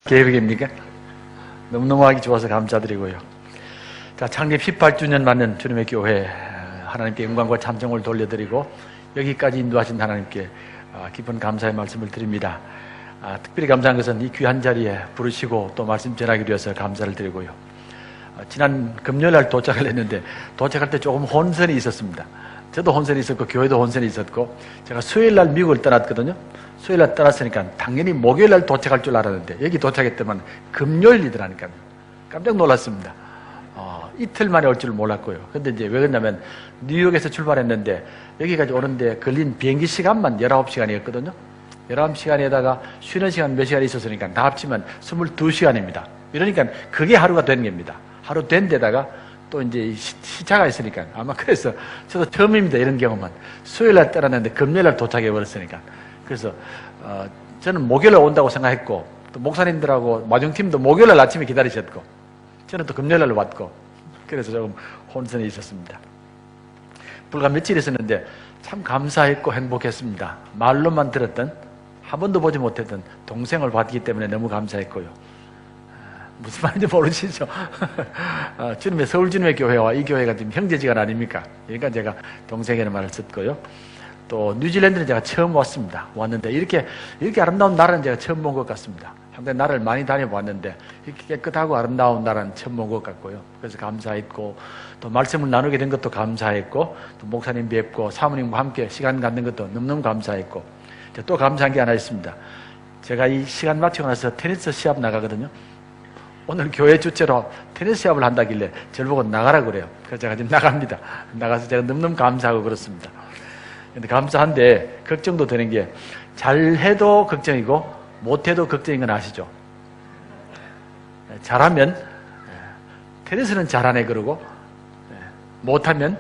계획입니까? 너무너무 하기 좋아서 감사드리고요. 자, 창립 18주년 맞는 주님의 교회, 하나님께 영광과 찬송을 돌려드리고 여기까지 인도하신 하나님께 깊은 감사의 말씀을 드립니다. 특별히 감사한 것은 이 귀한 자리에 부르시고 또 말씀 전하기 위해서 감사를 드리고요. 지난 금요일날 도착을 했는데 도착할 때 조금 혼선이 있었습니다. 저도 혼선이 있었고 교회도 혼선이 있었고, 제가 수요일날 미국을 떠났거든요. 수요일날 떠났으니까 당연히 목요일날 도착할 줄 알았는데 여기 도착했더만 금요일이더라니까요. 깜짝 놀랐습니다. 이틀 만에 올 줄 몰랐고요. 근데 이제 왜 그러냐면 뉴욕에서 출발했는데 여기까지 오는데 걸린 비행기 시간만 19시간이었거든요. 19시간에다가 쉬는 시간 몇 시간 있었으니까 다 합치면 22시간입니다. 이러니까 그게 하루가 된 겁니다. 하루 된 데다가 또 이제 시차가 있으니까 아마 그래서 저도 처음입니다. 이런 경험은. 수요일날 떠났는데 금요일날 도착해 버렸으니까. 그래서 저는 목요일날 온다고 생각했고 또 목사님들하고 마중팀도 목요일날 아침에 기다리셨고 저는 또 금요일날 왔고 그래서 조금 혼선이 있었습니다. 불과 며칠 있었는데 참 감사했고 행복했습니다. 말로만 들었던 한 번도 보지 못했던 동생을 봤기 때문에 너무 감사했고요. 무슨 말인지 모르시죠? 주님의 서울 주님의 교회와 이 교회가 지금 형제지간 아닙니까? 그러니까 제가 동생이라는 말을 썼고요. 또 뉴질랜드는 제가 처음 왔습니다. 왔는데 이렇게 아름다운 나라는 제가 처음 본 것 같습니다. 상당히 나라를 많이 다녀봤는데 이렇게 깨끗하고 아름다운 나라는 처음 본 것 같고요. 그래서 감사했고 또 말씀을 나누게 된 것도 감사했고 또 목사님 뵙고 사모님과 함께 시간 갖는 것도 너무너무 감사했고 또 감사한 게 하나 있습니다. 제가 이 시간 마치고 나서 테니스 시합 나가거든요. 오늘 교회 주최로 테니스 시합을 한다길래 저를 보고 나가라 그래요. 그래서 제가 지금 나갑니다. 나가서 제가 너무너무 감사하고 그렇습니다. 근데 감사한데 걱정도 되는 게 잘해도 걱정이고 못해도 걱정인 건 아시죠? 잘하면 테니스는 잘하네 그러고 못하면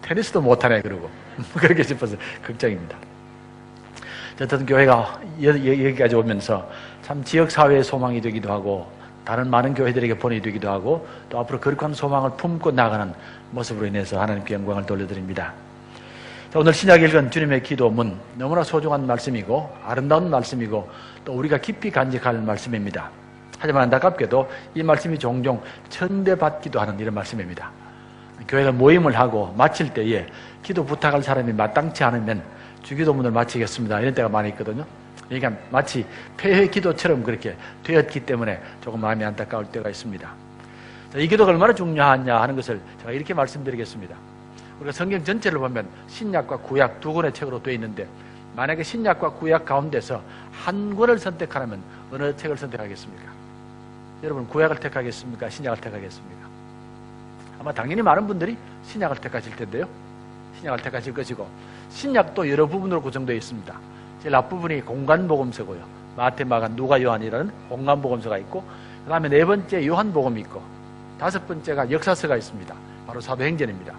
테니스도 못하네 그러고 그렇게 싶어서 걱정입니다. 어떤 교회가 여기까지 오면서 참 지역사회의 소망이 되기도 하고 다른 많은 교회들에게 본이 되기도 하고 또 앞으로 거룩한 소망을 품고 나가는 모습으로 인해서 하나님께 영광을 돌려드립니다. 자, 오늘 신약 읽은 주님의 기도문 너무나 소중한 말씀이고 아름다운 말씀이고 또 우리가 깊이 간직할 말씀입니다. 하지만 안타깝게도 이 말씀이 종종 천대받기도 하는 이런 말씀입니다. 교회가 모임을 하고 마칠 때에 기도 부탁할 사람이 마땅치 않으면 주기도문을 마치겠습니다 이런 때가 많이 있거든요. 그러니까 마치 폐회 기도처럼 그렇게 되었기 때문에 조금 마음이 안타까울 때가 있습니다. 자, 이 기도가 얼마나 중요하냐 하는 것을 제가 이렇게 말씀드리겠습니다. 우리가 성경 전체를 보면 신약과 구약 두 권의 책으로 되어 있는데 만약에 신약과 구약 가운데서 한 권을 선택하라면 어느 책을 선택하겠습니까? 여러분 구약을 택하겠습니까? 신약을 택하겠습니까? 아마 당연히 많은 분들이 신약을 택하실 텐데요. 신약을 택하실 것이고 신약도 여러 부분으로 구성되어 있습니다. 제일 앞부분이 공간복음서고요. 마태, 마가, 누가, 요한이라는 공간복음서가 있고 그 다음에 네 번째 요한복음이 있고 다섯 번째가 역사서가 있습니다. 바로 사도행전입니다.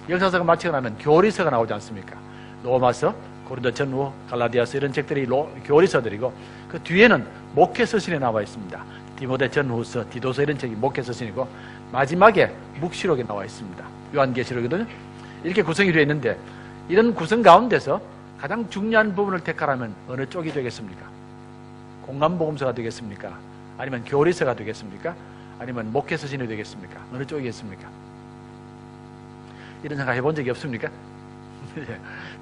역사서가 마치고 나면 교리서가 나오지 않습니까? 로마서, 고린도 전후, 갈라디아서 이런 책들이 교리서들이고 그 뒤에는 목회서신에 나와 있습니다. 디모데 전후서, 디도서 이런 책이 목회서신이고 마지막에 묵시록에 나와 있습니다. 요한계시록이거든요. 이렇게 구성이 되어 있는데 이런 구성 가운데서 가장 중요한 부분을 택하라면 어느 쪽이 되겠습니까? 공간복음서가 되겠습니까? 아니면 교리서가 되겠습니까? 아니면 목회서신이 되겠습니까? 어느 쪽이겠습니까? 이런 생각 해본 적이 없습니까?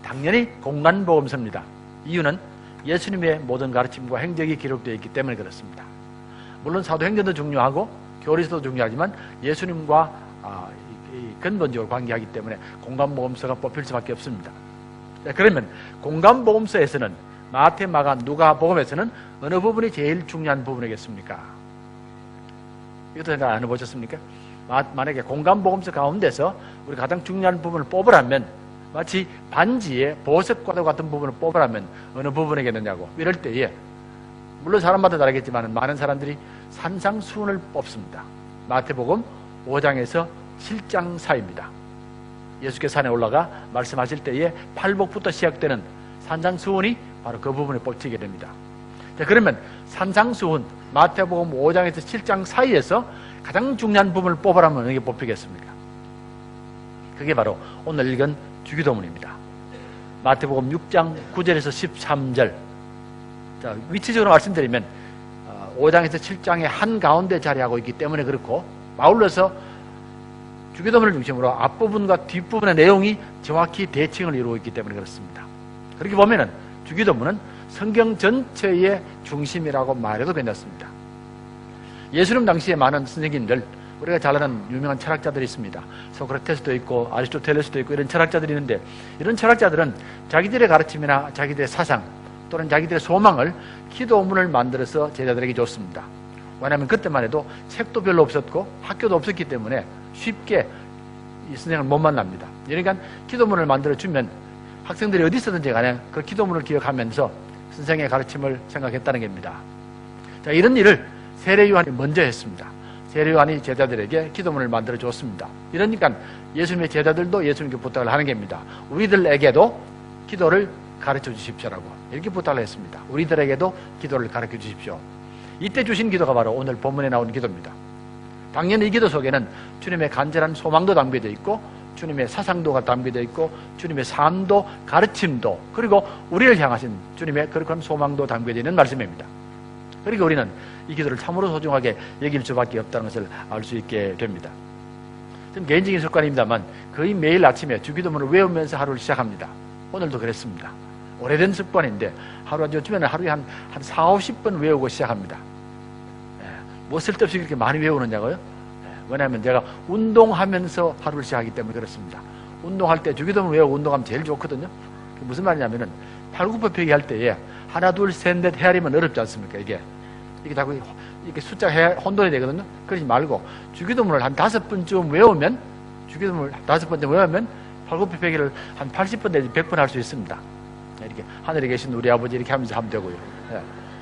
당연히 공간복음서입니다. 이유는 예수님의 모든 가르침과 행적이 기록되어 있기 때문에 그렇습니다. 물론 사도행전도 중요하고 교리서도 중요하지만 예수님과 근본적으로 관계하기 때문에 공간복음서가 뽑힐 수밖에 없습니다. 그러면 공간복음서에서는 마태, 마가, 누가 복음에서는 어느 부분이 제일 중요한 부분이겠습니까? 이것도 생각 안 해보셨습니까? 만약에 공간복음서 가운데서 우리 가장 중요한 부분을 뽑으라면 마치 반지에 보석과도 같은 부분을 뽑으라면 어느 부분이겠느냐고 이럴 때에 물론 사람마다 다르겠지만 많은 사람들이 산상수훈을 뽑습니다. 마태복음 5장에서 7장 사이입니다. 예수께서 산에 올라가 말씀하실 때에 팔복부터 시작되는 산상수훈이 바로 그 부분에 뽑히게 됩니다. 자, 그러면 산상수훈 마태복음 5장에서 7장 사이에서 가장 중요한 부분을 뽑으라면 어느 게 뽑히겠습니까? 그게 바로 오늘 읽은 주기도문입니다. 마태복음 6장 9절에서 13절. 자, 위치적으로 말씀드리면 5장에서 7장의 한가운데 자리하고 있기 때문에 그렇고, 아울러서 주기도문을 중심으로 앞부분과 뒷부분의 내용이 정확히 대칭을 이루고 있기 때문에 그렇습니다. 그렇게 보면은 주기도문은 성경 전체의 중심이라고 말해도 괜찮습니다. 예수님 당시에 많은 선생님들, 우리가 잘 아는 유명한 철학자들이 있습니다. 소크라테스도 있고 아리스토텔레스도 있고 이런 철학자들이 있는데, 이런 철학자들은 자기들의 가르침이나 자기들의 사상 또는 자기들의 소망을 기도문을 만들어서 제자들에게 줬습니다. 왜냐하면 그때만 해도 책도 별로 없었고 학교도 없었기 때문에 쉽게 이 선생을 못 만납니다. 그러니까 기도문을 만들어주면 학생들이 어디 있었든지 간에 그 기도문을 기억하면서 선생의 가르침을 생각했다는 겁니다. 자, 이런 일을 세례 요한이 먼저 했습니다. 세례 요한이 제자들에게 기도문을 만들어 줬습니다. 이러니까 예수님의 제자들도 예수님께 부탁을 하는 겁니다. 우리들에게도 기도를 가르쳐 주십시오라고 이렇게 부탁을 했습니다. 우리들에게도 기도를 가르쳐 주십시오. 이때 주신 기도가 바로 오늘 본문에 나온 기도입니다. 당연히 이 기도 속에는 주님의 간절한 소망도 담겨져 있고, 주님의 사상도가 담겨져 있고, 주님의 삶도 가르침도, 그리고 우리를 향하신 주님의 그런 소망도 담겨져 있는 말씀입니다. 그러니까 우리는 이 기도를 참으로 소중하게 여길 수밖에 없다는 것을 알 수 있게 됩니다. 좀 개인적인 습관입니다만 거의 매일 아침에 주기도문을 외우면서 하루를 시작합니다. 오늘도 그랬습니다. 오래된 습관인데 요즘에는 하루에 한 4, 50번 외우고 시작합니다. 뭐 쓸데없이 그렇게 많이 외우느냐고요? 왜냐하면 제가 운동하면서 하루를 시작하기 때문에 그렇습니다. 운동할 때 주기도문 외우고 운동하면 제일 좋거든요. 무슨 말이냐면은 팔굽혀펴기 할 때에 하나, 둘, 셋, 넷 헤아리면 어렵지 않습니까? 이게 자꾸 이렇게 숫자 혼돈이 되거든요. 그러지 말고 주기도문을 한 5번쯤 외우면, 주기도문을 5번쯤 외우면 팔굽혀펴기를 한 80번 내지 100번 할 수 있습니다. 이렇게 하늘에 계신 우리 아버지 이렇게 하면서 하면 되고요.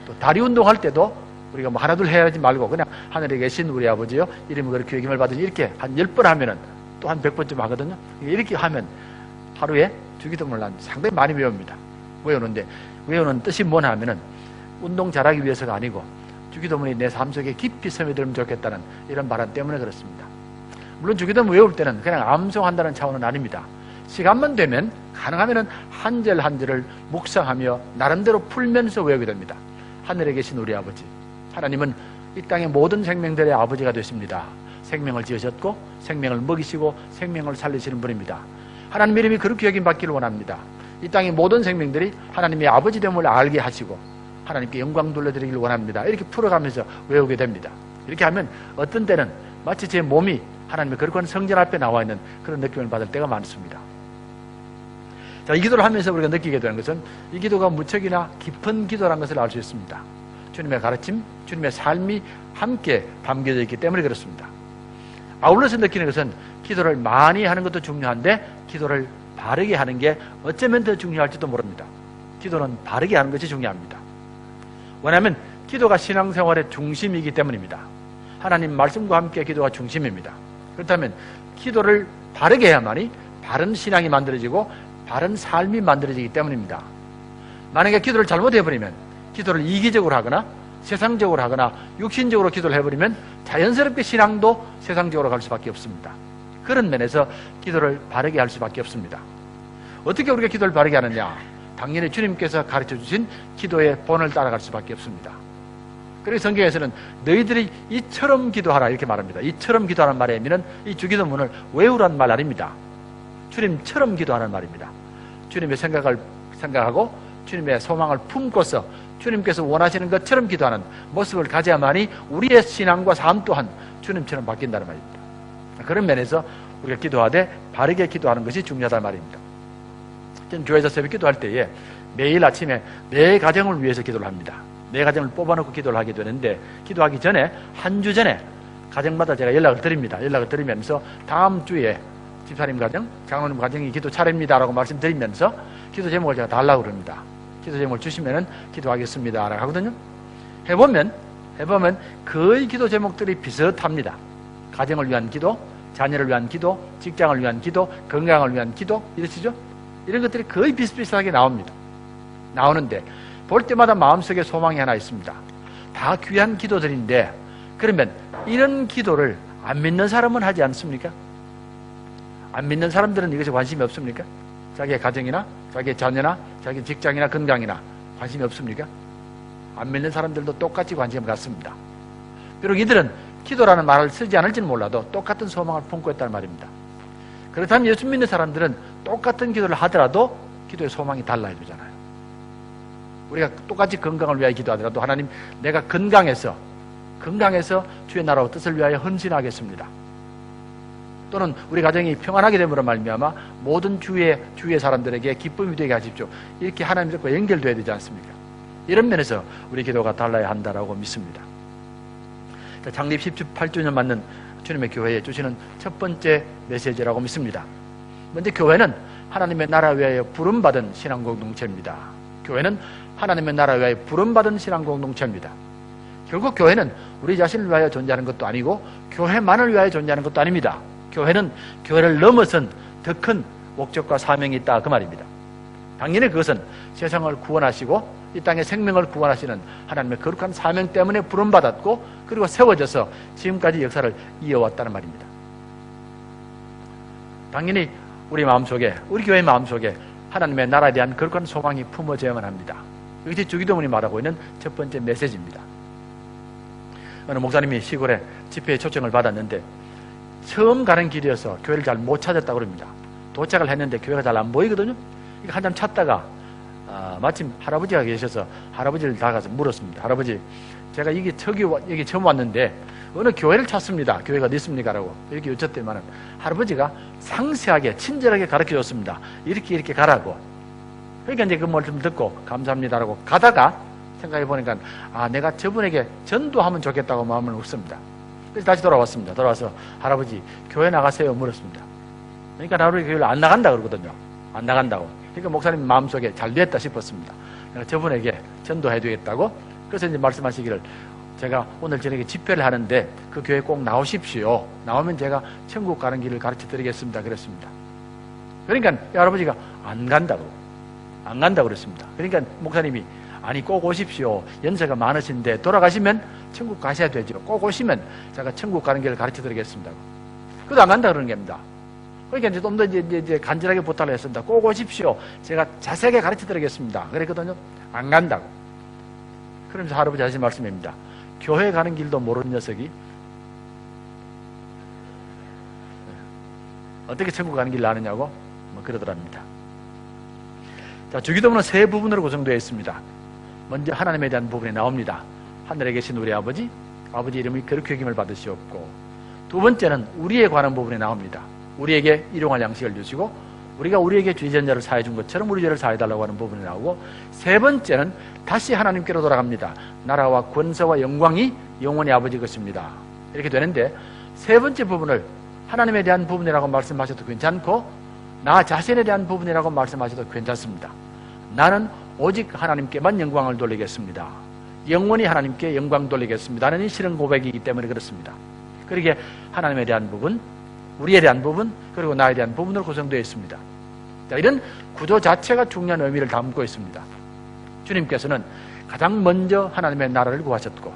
또 다리 운동할 때도 우리가 뭐 하나 둘 해야지 말고 그냥 하늘에 계신 우리 아버지요 이름이 그렇게 여김을 받으니 이렇게 한 10번 하면은 또 한 100번쯤 하거든요. 이렇게 하면 하루에 주기도문을 난 상당히 많이 외웁니다. 외우는 뜻이 뭐냐 하면은 운동 잘하기 위해서가 아니고 주기도문이 내 삶 속에 깊이 스며들면 좋겠다는 이런 바람 때문에 그렇습니다. 물론 주기도문 외울 때는 그냥 암송한다는 차원은 아닙니다. 시간만 되면 가능하면 한 절 한 절을 묵상하며 나름대로 풀면서 외우게 됩니다. 하늘에 계신 우리 아버지, 하나님은 이 땅의 모든 생명들의 아버지가 되십니다. 생명을 지으셨고 생명을 먹이시고 생명을 살리시는 분입니다. 하나님 이름이 그렇게 여김받기를 원합니다. 이 땅의 모든 생명들이 하나님의 아버지됨을 알게 하시고 하나님께 영광 돌려드리기를 원합니다. 이렇게 풀어가면서 외우게 됩니다. 이렇게 하면 어떤 때는 마치 제 몸이 하나님의 거룩한 성전 앞에 나와 있는 그런 느낌을 받을 때가 많습니다. 자, 이 기도를 하면서 우리가 느끼게 되는 것은 이 기도가 무척이나 깊은 기도라는 것을 알 수 있습니다. 주님의 가르침, 주님의 삶이 함께 담겨져 있기 때문에 그렇습니다. 아울러서 느끼는 것은 기도를 많이 하는 것도 중요한데 기도를 바르게 하는 게 어쩌면 더 중요할지도 모릅니다. 기도는 바르게 하는 것이 중요합니다. 왜냐하면 기도가 신앙생활의 중심이기 때문입니다. 하나님 말씀과 함께 기도가 중심입니다. 그렇다면 기도를 바르게 해야만이 바른 신앙이 만들어지고 바른 삶이 만들어지기 때문입니다. 만약에 기도를 잘못해버리면, 기도를 이기적으로 하거나 세상적으로 하거나 육신적으로 기도를 해버리면 자연스럽게 신앙도 세상적으로 갈 수밖에 없습니다. 그런 면에서 기도를 바르게 할 수밖에 없습니다. 어떻게 우리가 기도를 바르게 하느냐? 당연히 주님께서 가르쳐 주신 기도의 본을 따라갈 수밖에 없습니다. 그래서 성경에서는 너희들이 이처럼 기도하라 이렇게 말합니다. 이처럼 기도하는 말의 의미는 이 주기도문을 외우라는 말 아닙니다. 주님처럼 기도하는 말입니다. 주님의 생각을 생각하고 주님의 소망을 품고서 주님께서 원하시는 것처럼 기도하는 모습을 가져야만이 우리의 신앙과 삶 또한 주님처럼 바뀐다는 말입니다. 그런 면에서 우리가 기도하되 바르게 기도하는 것이 중요하다는 말입니다. 저는 교회에서 새벽 기도할 때에 매일 아침에 내 가정을 위해서 기도를 합니다. 내 가정을 뽑아놓고 기도를 하게 되는데, 기도하기 전에 한 주 전에 가정마다 제가 연락을 드립니다. 연락을 드리면서 다음 주에 집사님 가정, 장로님 가정이 기도 차례입니다라고 말씀드리면서 기도 제목을 제가 달라고 그럽니다. 기도 제목을 주시면은 기도하겠습니다 라고 하거든요. 해보면 거의 기도 제목들이 비슷합니다. 가정을 위한 기도, 자녀를 위한 기도, 직장을 위한 기도, 건강을 위한 기도, 이러시죠? 이런 것들이 거의 비슷비슷하게 나오는데 볼 때마다 마음속에 소망이 하나 있습니다. 다 귀한 기도들인데, 그러면 이런 기도를 안 믿는 사람은 하지 않습니까? 안 믿는 사람들은 이것에 관심이 없습니까? 자기의 가정이나 자기의 자녀나 자기 직장이나 건강이나 관심이 없습니까? 안 믿는 사람들도 똑같이 관심을 갖습니다. 비록 이들은 기도라는 말을 쓰지 않을지는 몰라도 똑같은 소망을 품고 있다는 말입니다. 그렇다면 예수 믿는 사람들은 똑같은 기도를 하더라도 기도의 소망이 달라야 되잖아요. 우리가 똑같이 건강을 위하여 기도하더라도 하나님, 내가 건강해서 주의 나라와 뜻을 위하여 헌신하겠습니다. 또는 우리 가정이 평안하게 됨으로 말미암아 모든 주의 사람들에게 기쁨이 되게 하십시오. 이렇게 하나님과 연결돼야 되지 않습니까? 이런 면에서 우리 기도가 달라야 한다라고 믿습니다. 창립 18주년 맞는 주님의 교회에 주시는 첫 번째 메시지라고 믿습니다. 먼저 교회는 하나님의 나라 위하여 부름받은 신앙 공동체입니다. 교회는 하나님의 나라 위하여 부름받은 신앙 공동체입니다. 결국 교회는 우리 자신을 위하여 존재하는 것도 아니고 교회만을 위하여 존재하는 것도 아닙니다. 교회는 교회를 넘어선 더 큰 목적과 사명이 있다, 그 말입니다. 당연히 그것은 세상을 구원하시고 이 땅의 생명을 구원하시는 하나님의 거룩한 사명 때문에 부름받았고 그리고 세워져서 지금까지 역사를 이어왔다는 말입니다. 당연히 우리 마음속에, 우리 교회의 마음속에 하나님의 나라에 대한 거룩한 소망이 품어져야만 합니다. 이것이 주기도문이 말하고 있는 첫 번째 메시지입니다. 어느 목사님이 시골에 집회에 초청을 받았는데 처음 가는 길이어서 교회를 잘 못 찾았다고 그럽니다. 도착을 했는데 교회가 잘 안 보이거든요. 한참 찾다가 마침 할아버지가 계셔서 할아버지를 다가가서 물었습니다. 할아버지, 제가 여기 처음 왔는데 어느 교회를 찾습니다. 교회가 어디 있습니까? 라고 이렇게 여쭸더니만 할아버지가 상세하게 친절하게 가르쳐줬습니다. 이렇게 가라고. 그러니까 이제 그 말씀 듣고 감사합니다라고 가다가 생각해 보니까 내가 저분에게 전도하면 좋겠다고 마음을 먹습니다. 그래서 다시 돌아왔습니다. 돌아와서 할아버지 교회 나가세요 물었습니다. 그러니까 할아버지 교회를 안 나간다 그러거든요. 안 나간다고. 그러니까 목사님 마음속에 잘 됐다 싶었습니다. 내가 저분에게 전도해 주겠다고. 그래서 이제 말씀하시기를, 제가 오늘 저녁에 집회를 하는데 그 교회 꼭 나오십시오. 나오면 제가 천국 가는 길을 가르쳐 드리겠습니다. 그랬습니다. 그러니까 이 할아버지가 안 간다고 그랬습니다. 그러니까 목사님이, 아니 꼭 오십시오. 연세가 많으신데 돌아가시면 천국 가셔야 되죠. 꼭 오시면 제가 천국 가는 길을 가르쳐 드리겠습니다. 그래도 안 간다 그러는 겁니다. 그러니까 이제 좀 더 이제 간절하게 부탁을 했습니다. 꼭 오십시오. 제가 자세하게 가르쳐 드리겠습니다. 그랬거든요. 안 간다고. 그러면서 할아버지 하신 말씀입니다. 교회 가는 길도 모르는 녀석이 어떻게 천국 가는 길을 아느냐고 그러더랍니다. 자, 주기도문은 세 부분으로 구성되어 있습니다. 먼저 하나님에 대한 부분이 나옵니다. 하늘에 계신 우리 아버지 이름이 거룩히 여김을 받으시옵고, 두 번째는 우리에 관한 부분이 나옵니다. 우리에게 일용할 양식을 주시고 우리가 우리에게 죄 지은 자를 사해 준 것처럼 우리 죄를 사해 달라고 하는 부분이 나오고, 세 번째는 다시 하나님께로 돌아갑니다. 나라와 권세와 영광이 영원히 아버지 것입니다. 이렇게 되는데, 세 번째 부분을 하나님에 대한 부분이라고 말씀하셔도 괜찮고 나 자신에 대한 부분이라고 말씀하셔도 괜찮습니다. 나는 오직 하나님께만 영광을 돌리겠습니다. 영원히 하나님께 영광 돌리겠습니다. 라는 실은 고백이기 때문에 그렇습니다. 그러기에 하나님에 대한 부분, 우리에 대한 부분, 그리고 나에 대한 부분으로 구성되어 있습니다. 자, 이런 구조 자체가 중요한 의미를 담고 있습니다. 주님께서는 가장 먼저 하나님의 나라를 구하셨고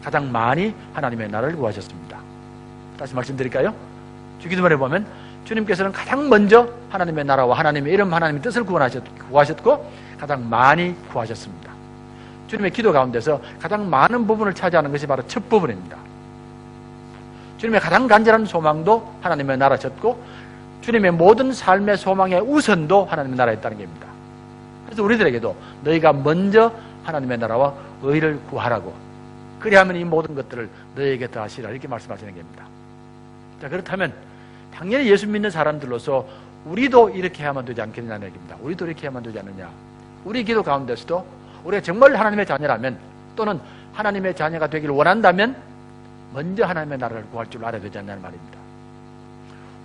가장 많이 하나님의 나라를 구하셨습니다. 다시 말씀드릴까요? 주기도문에 보면 주님께서는 가장 먼저 하나님의 나라와 하나님의 이름, 하나님의 뜻을 구하셨고 가장 많이 구하셨습니다. 주님의 기도 가운데서 가장 많은 부분을 차지하는 것이 바로 첫 부분입니다. 주님의 가장 간절한 소망도 하나님의 나라셨고 주님의 모든 삶의 소망의 우선도 하나님의 나라였다는 겁니다. 그래서 우리들에게도 너희가 먼저 하나님의 나라와 의를 구하라고, 그리하면 이 모든 것들을 너희에게 더하시라, 이렇게 말씀하시는 겁니다. 자, 그렇다면 당연히 예수 믿는 사람들로서 우리도 이렇게 해야만 되지 않겠냐는 얘기입니다. 우리도 이렇게 해야만 되지 않느냐. 우리 기도 가운데서도 우리가 정말 하나님의 자녀라면, 또는 하나님의 자녀가 되기를 원한다면 먼저 하나님의 나라를 구할 줄 알아야 되지 않냐는 말입니다.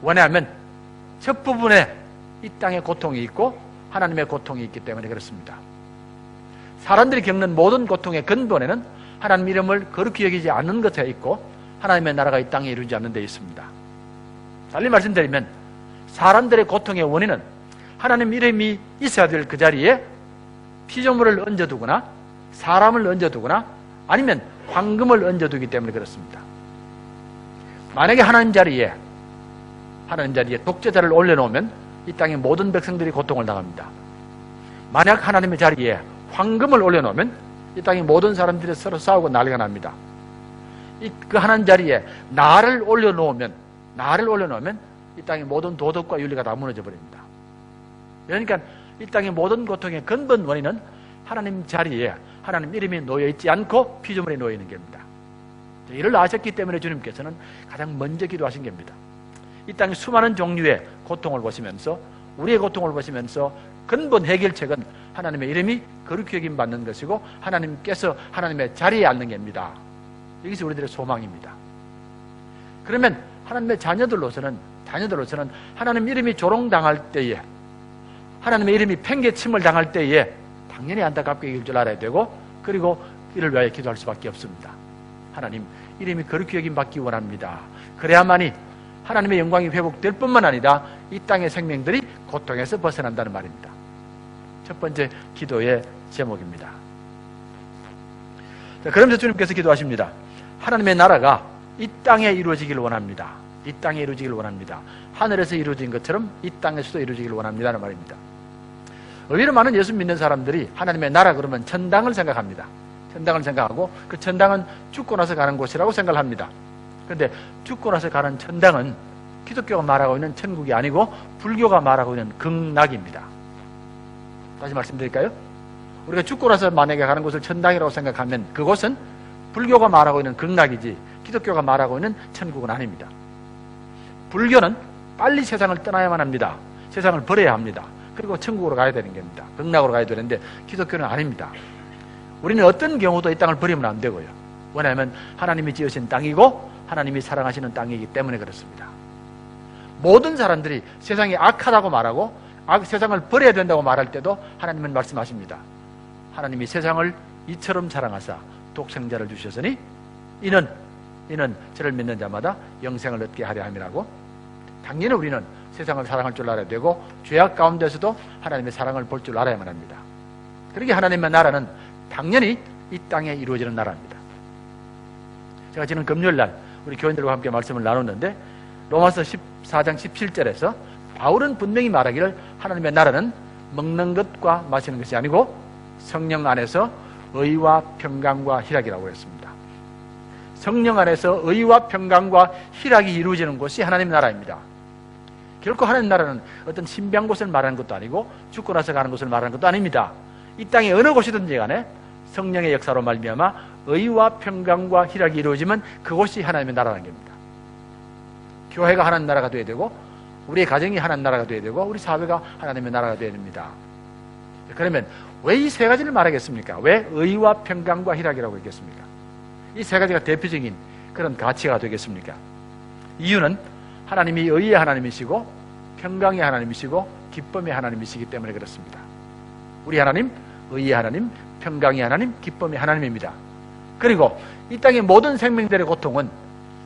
왜냐하면 첫 부분에 이 땅의 고통이 있고 하나님의 고통이 있기 때문에 그렇습니다. 사람들이 겪는 모든 고통의 근본에는 하나님 이름을 거룩히 여기지 않는 것에 있고 하나님의 나라가 이 땅에 이루어지지 않는 데 있습니다. 달리 말씀드리면 사람들의 고통의 원인은 하나님 이름이 있어야 될 그 자리에 피조물을 얹어두거나 사람을 얹어두거나 아니면 황금을 얹어두기 때문에 그렇습니다. 만약에 하나님 자리에 독재자를 올려놓으면 이 땅의 모든 백성들이 고통을 당합니다. 만약 하나님의 자리에 황금을 올려놓으면 이 땅의 모든 사람들이 서로 싸우고 난리가 납니다. 그 하나님 자리에 나를 올려놓으면 이 땅의 모든 도덕과 윤리가 다 무너져 버립니다. 그러니까 이 땅의 모든 고통의 근본 원인은 하나님 자리에 하나님 이름이 놓여있지 않고 피조물이 놓여있는 겁니다. 이를 아셨기 때문에 주님께서는 가장 먼저 기도하신 겁니다. 이 땅의 수많은 종류의 고통을 보시면서, 우리의 고통을 보시면서 근본 해결책은 하나님의 이름이 거룩히 여김 받는 것이고 하나님께서 하나님의 자리에 앉는 겁니다. 이것이 우리들의 소망입니다. 그러면 하나님의 자녀들로서는 하나님 이름이 조롱당할 때에, 하나님의 이름이 팽개침을 당할 때에 당연히 안타깝게 이길 줄 알아야 되고, 그리고 이를 위하여 기도할 수밖에 없습니다. 하나님 이름이 거룩히 여김 받기 원합니다. 그래야만이 하나님의 영광이 회복될 뿐만 아니라 이 땅의 생명들이 고통에서 벗어난다는 말입니다. 첫 번째 기도의 제목입니다. 자, 그러면서 주님께서 기도하십니다. 하나님의 나라가 이 땅에 이루어지기를 원합니다. 이 땅에 이루어지기를 원합니다. 하늘에서 이루어진 것처럼 이 땅에서도 이루어지기를 원합니다는 말입니다. 의외로 많은 예수 믿는 사람들이 하나님의 나라 그러면 천당을 생각합니다. 천당을 생각하고 그 천당은 죽고 나서 가는 곳이라고 생각을 합니다. 그런데 죽고 나서 가는 천당은 기독교가 말하고 있는 천국이 아니고 불교가 말하고 있는 극락입니다. 다시 말씀드릴까요? 우리가 죽고 나서 만약에 가는 곳을 천당이라고 생각하면 그곳은 불교가 말하고 있는 극락이지 기독교가 말하고 있는 천국은 아닙니다. 불교는 빨리 세상을 떠나야만 합니다. 세상을 버려야 합니다. 그리고 천국으로 가야 되는 겁니다. 극락으로 가야 되는데 기독교는 아닙니다. 우리는 어떤 경우도 이 땅을 버리면 안 되고요. 왜냐하면 하나님이 지으신 땅이고 하나님이 사랑하시는 땅이기 때문에 그렇습니다. 모든 사람들이 세상이 악하다고 말하고 세상을 버려야 된다고 말할 때도 하나님은 말씀하십니다. 하나님이 세상을 이처럼 사랑하사 독생자를 주셨으니 이는 저를 믿는 자마다 영생을 얻게 하려 함이라고. 당연히 우리는 세상을 사랑할 줄 알아야 되고 죄악 가운데서도 하나님의 사랑을 볼 줄 알아야만 합니다. 그러게 하나님의 나라는 당연히 이 땅에 이루어지는 나라입니다. 제가 지난 금요일날 우리 교인들과 함께 말씀을 나눴는데 로마서 14장 17절에서 바울은 분명히 말하기를 하나님의 나라는 먹는 것과 마시는 것이 아니고 성령 안에서 의와 평강과 희락이라고 했습니다. 성령 안에서 의와 평강과 희락이 이루어지는 곳이 하나님의 나라입니다. 결코 하나님 나라는 어떤 신비한 곳을 말하는 것도 아니고 죽고 나서 가는 곳을 말하는 것도 아닙니다. 이 땅에 어느 곳이든지 간에 성령의 역사로 말미암아 의와 평강과 희락이 이루어지면 그곳이 하나님의 나라라는 겁니다. 교회가 하나님 나라가 되어야 되고 우리의 가정이 하나님 나라가 되어야 되고 우리 사회가 하나님의 나라가 되어야 됩니다. 그러면 왜 이 세 가지를 말하겠습니까? 왜 의와 평강과 희락이라고 했겠습니까? 이 세 가지가 대표적인 그런 가치가 되겠습니까? 이유는 하나님이 의의 하나님이시고 평강의 하나님이시고 기쁨의 하나님이시기 때문에 그렇습니다. 우리 하나님, 의의 하나님, 평강의 하나님, 기쁨의 하나님입니다. 그리고 이 땅의 모든 생명들의 고통은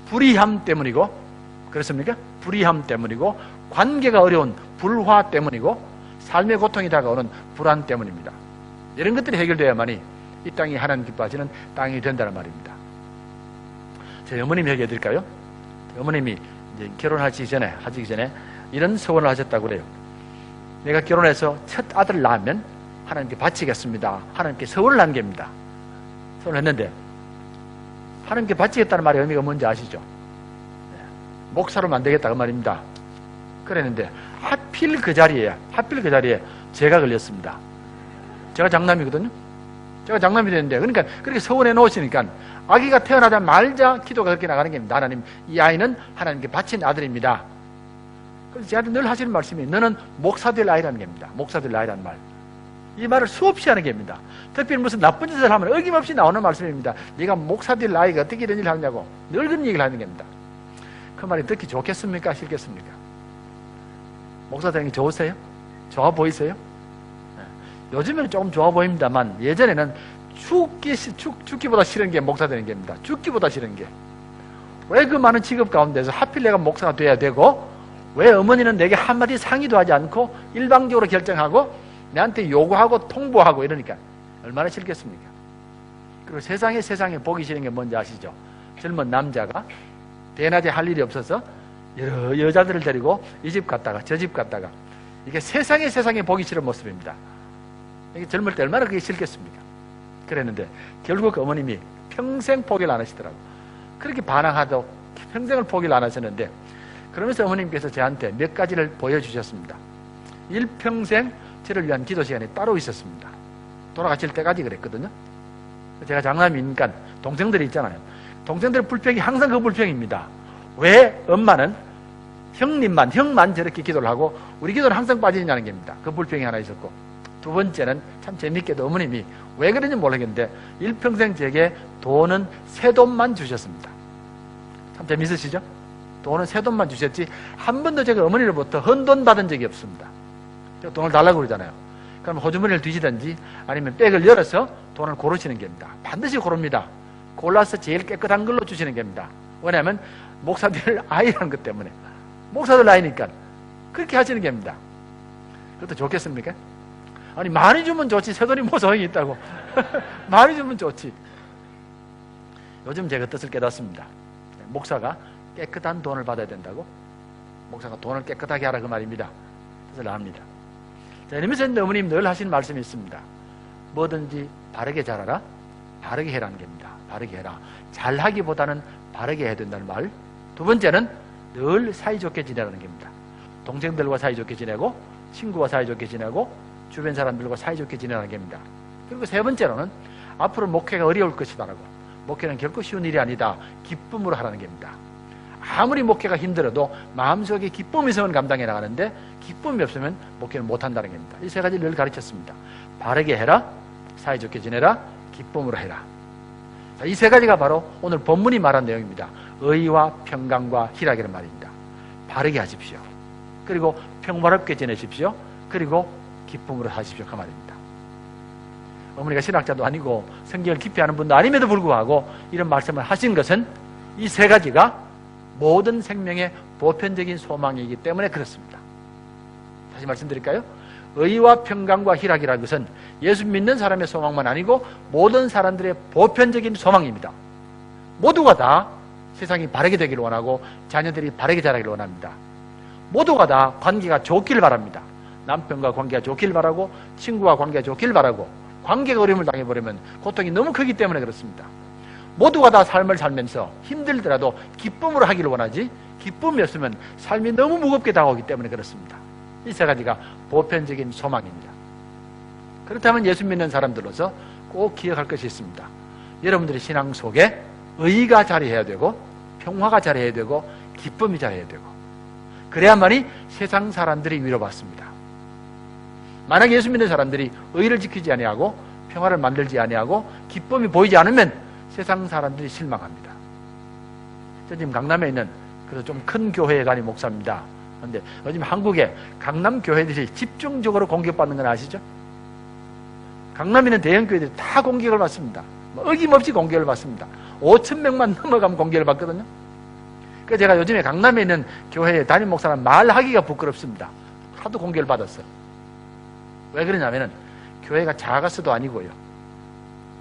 불의함 때문이고, 그렇습니까? 불의함 때문이고, 관계가 어려운 불화 때문이고, 삶의 고통이 다가오는 불안 때문입니다. 이런 것들이 해결되어야만이 이 땅이 하나님 기뻐하시는 땅이 된다는 말입니다. 제 어머님이 얘기해 드릴까요? 어머님이 이제 결혼하기 전에 이런 서원을 하셨다고 그래요. 내가 결혼해서 첫 아들을 낳으면 하나님께 바치겠습니다. 하나님께 서원을 한 겁니다. 서원을 했는데 하나님께 바치겠다는 말의 의미가 뭔지 아시죠? 목사로 만들겠다 그 말입니다. 그랬는데 하필 그 자리에 제가 걸렸습니다. 제가 장남이거든요. 제가 장남이 됐는데 그러니까 그렇게 서원해 놓으시니까 아기가 태어나자마자 기도가 그렇게 나가는 겁니다. 하나님, 이 아이는 하나님께 바친 아들입니다. 그래서 저한테 늘 하시는 말씀이 너는 목사 될 아이라는 겁니다. 목사 될 아이라는 말. 이 말을 수없이 하는 겁니다. 특별히 무슨 나쁜 짓을 하면 어김없이 나오는 말씀입니다. 네가 목사 될 아이가 어떻게 이런 일을 하냐고 늘 그런 얘기를 하는 겁니다. 그 말이 듣기 좋겠습니까? 싫겠습니까? 목사 되는 게 좋으세요? 좋아 보이세요? 요즘에는 조금 좋아 보입니다만 예전에는 죽기보다 싫은 게 목사 되는 겁니다. 죽기보다 싫은 게. 왜 그 많은 직업 가운데서 하필 내가 목사가 돼야 되고 왜 어머니는 내게 한마디 상의도 하지 않고 일방적으로 결정하고 내한테 요구하고 통보하고 이러니까 얼마나 싫겠습니까? 그리고 세상에 보기 싫은 게 뭔지 아시죠? 젊은 남자가 대낮에 할 일이 없어서 여러 여자들을 데리고 이 집 갔다가 저 집 갔다가 이게 세상에 보기 싫은 모습입니다. 이게 젊을 때 얼마나 그게 싫겠습니까? 그랬는데 결국 어머님이 평생 포기를 안 하시더라고. 그렇게 반항하도 평생을 포기를 안 하셨는데, 그러면서 어머님께서 저한테 몇 가지를 보여주셨습니다. 일평생 저를 위한 기도 시간이 따로 있었습니다. 돌아가실 때까지 그랬거든요. 제가 장남이니까 동생들이 있잖아요. 동생들의 불평이 항상 그 불평입니다. 왜 엄마는 형만 저렇게 기도를 하고 우리 기도는 항상 빠지느냐는 겁니다. 그 불평이 하나 있었고, 두 번째는 참 재밌게도 어머님이 왜 그런지 모르겠는데 일평생 제게 돈은 새돈만 주셨습니다. 참 재밌으시죠? 돈은 새돈만 주셨지 한 번도 제가 어머니로부터 헌돈 받은 적이 없습니다. 제가 돈을 달라고 그러잖아요. 그럼 호주머니를 뒤지든지 아니면 백을 열어서 돈을 고르시는 겁니다. 반드시 고릅니다. 골라서 제일 깨끗한 걸로 주시는 겁니다. 왜냐하면 목사들 아이라는 것 때문에, 목사들 아이니까 그렇게 하시는 겁니다. 그것도 좋겠습니까? 아니 많이 주면 좋지 새돈이 뭐 소용이 있다고. 많이 주면 좋지. 요즘 제가 뜻을 깨닫습니다. 목사가 깨끗한 돈을 받아야 된다고. 목사가 돈을 깨끗하게 하라 그 말입니다. 뜻을 압니다. 자, 이러면서 어머님 늘 하시는 말씀이 있습니다. 뭐든지 바르게 잘하라, 바르게 해라는 겁니다. 바르게 해라. 잘하기보다는 바르게 해야 된다는 말. 두 번째는 늘 사이좋게 지내라는 겁니다. 동생들과 사이좋게 지내고, 친구와 사이좋게 지내고, 주변 사람들과 사이좋게 지내라는 겁니다. 그리고 세 번째로는 앞으로 목회가 어려울 것이다라고. 목회는 결코 쉬운 일이 아니다. 기쁨으로 하라는 겁니다. 아무리 목회가 힘들어도 마음속에 기쁨이 있으면 감당해 나가는데 기쁨이 없으면 목회는 못한다는 겁니다. 이 세 가지를 늘 가르쳤습니다. 바르게 해라, 사이좋게 지내라, 기쁨으로 해라. 이 세 가지가 바로 오늘 본문이 말한 내용입니다. 의와 평강과 희락이라는 말입니다. 바르게 하십시오. 그리고 평화롭게 지내십시오. 그리고 기쁨으로 하십시오. 그 말입니다. 어머니가 신학자도 아니고 성경을 깊이 아는 분도 아님에도 불구하고 이런 말씀을 하신 것은 이 세 가지가 모든 생명의 보편적인 소망이기 때문에 그렇습니다. 다시 말씀드릴까요? 의와 평강과 희락이라는 것은 예수 믿는 사람의 소망만 아니고 모든 사람들의 보편적인 소망입니다. 모두가 다 세상이 바르게 되기를 원하고 자녀들이 바르게 자라기를 원합니다. 모두가 다 관계가 좋기를 바랍니다. 남편과 관계가 좋기를 바라고, 친구와 관계가 좋기를 바라고, 관계가 어려움을 당해버리면 고통이 너무 크기 때문에 그렇습니다. 모두가 다 삶을 살면서 힘들더라도 기쁨으로 하기를 원하지, 기쁨이 없으면 삶이 너무 무겁게 다가오기 때문에 그렇습니다. 이 세 가지가 보편적인 소망입니다. 그렇다면 예수 믿는 사람들로서 꼭 기억할 것이 있습니다. 여러분들의 신앙 속에 의가 자리해야 되고, 평화가 자리해야 되고, 기쁨이 자리해야 되고, 그래야만이 세상 사람들이 위로받습니다. 만약 예수 믿는 사람들이 의를 지키지 아니하고 평화를 만들지 아니하고 기쁨이 보이지 않으면 세상 사람들이 실망합니다. 저 지금 강남에 있는 그래서 좀 큰 교회에 다니는 목사입니다. 그런데 요즘 한국에 강남 교회들이 집중적으로 공격받는 건 아시죠? 강남에 있는 대형 교회들이 다 공격을 받습니다. 어김없이 공격을 받습니다. 5,000명만 넘어가면 공격을 받거든요. 그래서 제가 요즘에 강남에 있는 교회에 담임 목사는 말하기가 부끄럽습니다. 하도 공격을 받았어요. 왜 그러냐면은 교회가 작아서도 아니고요.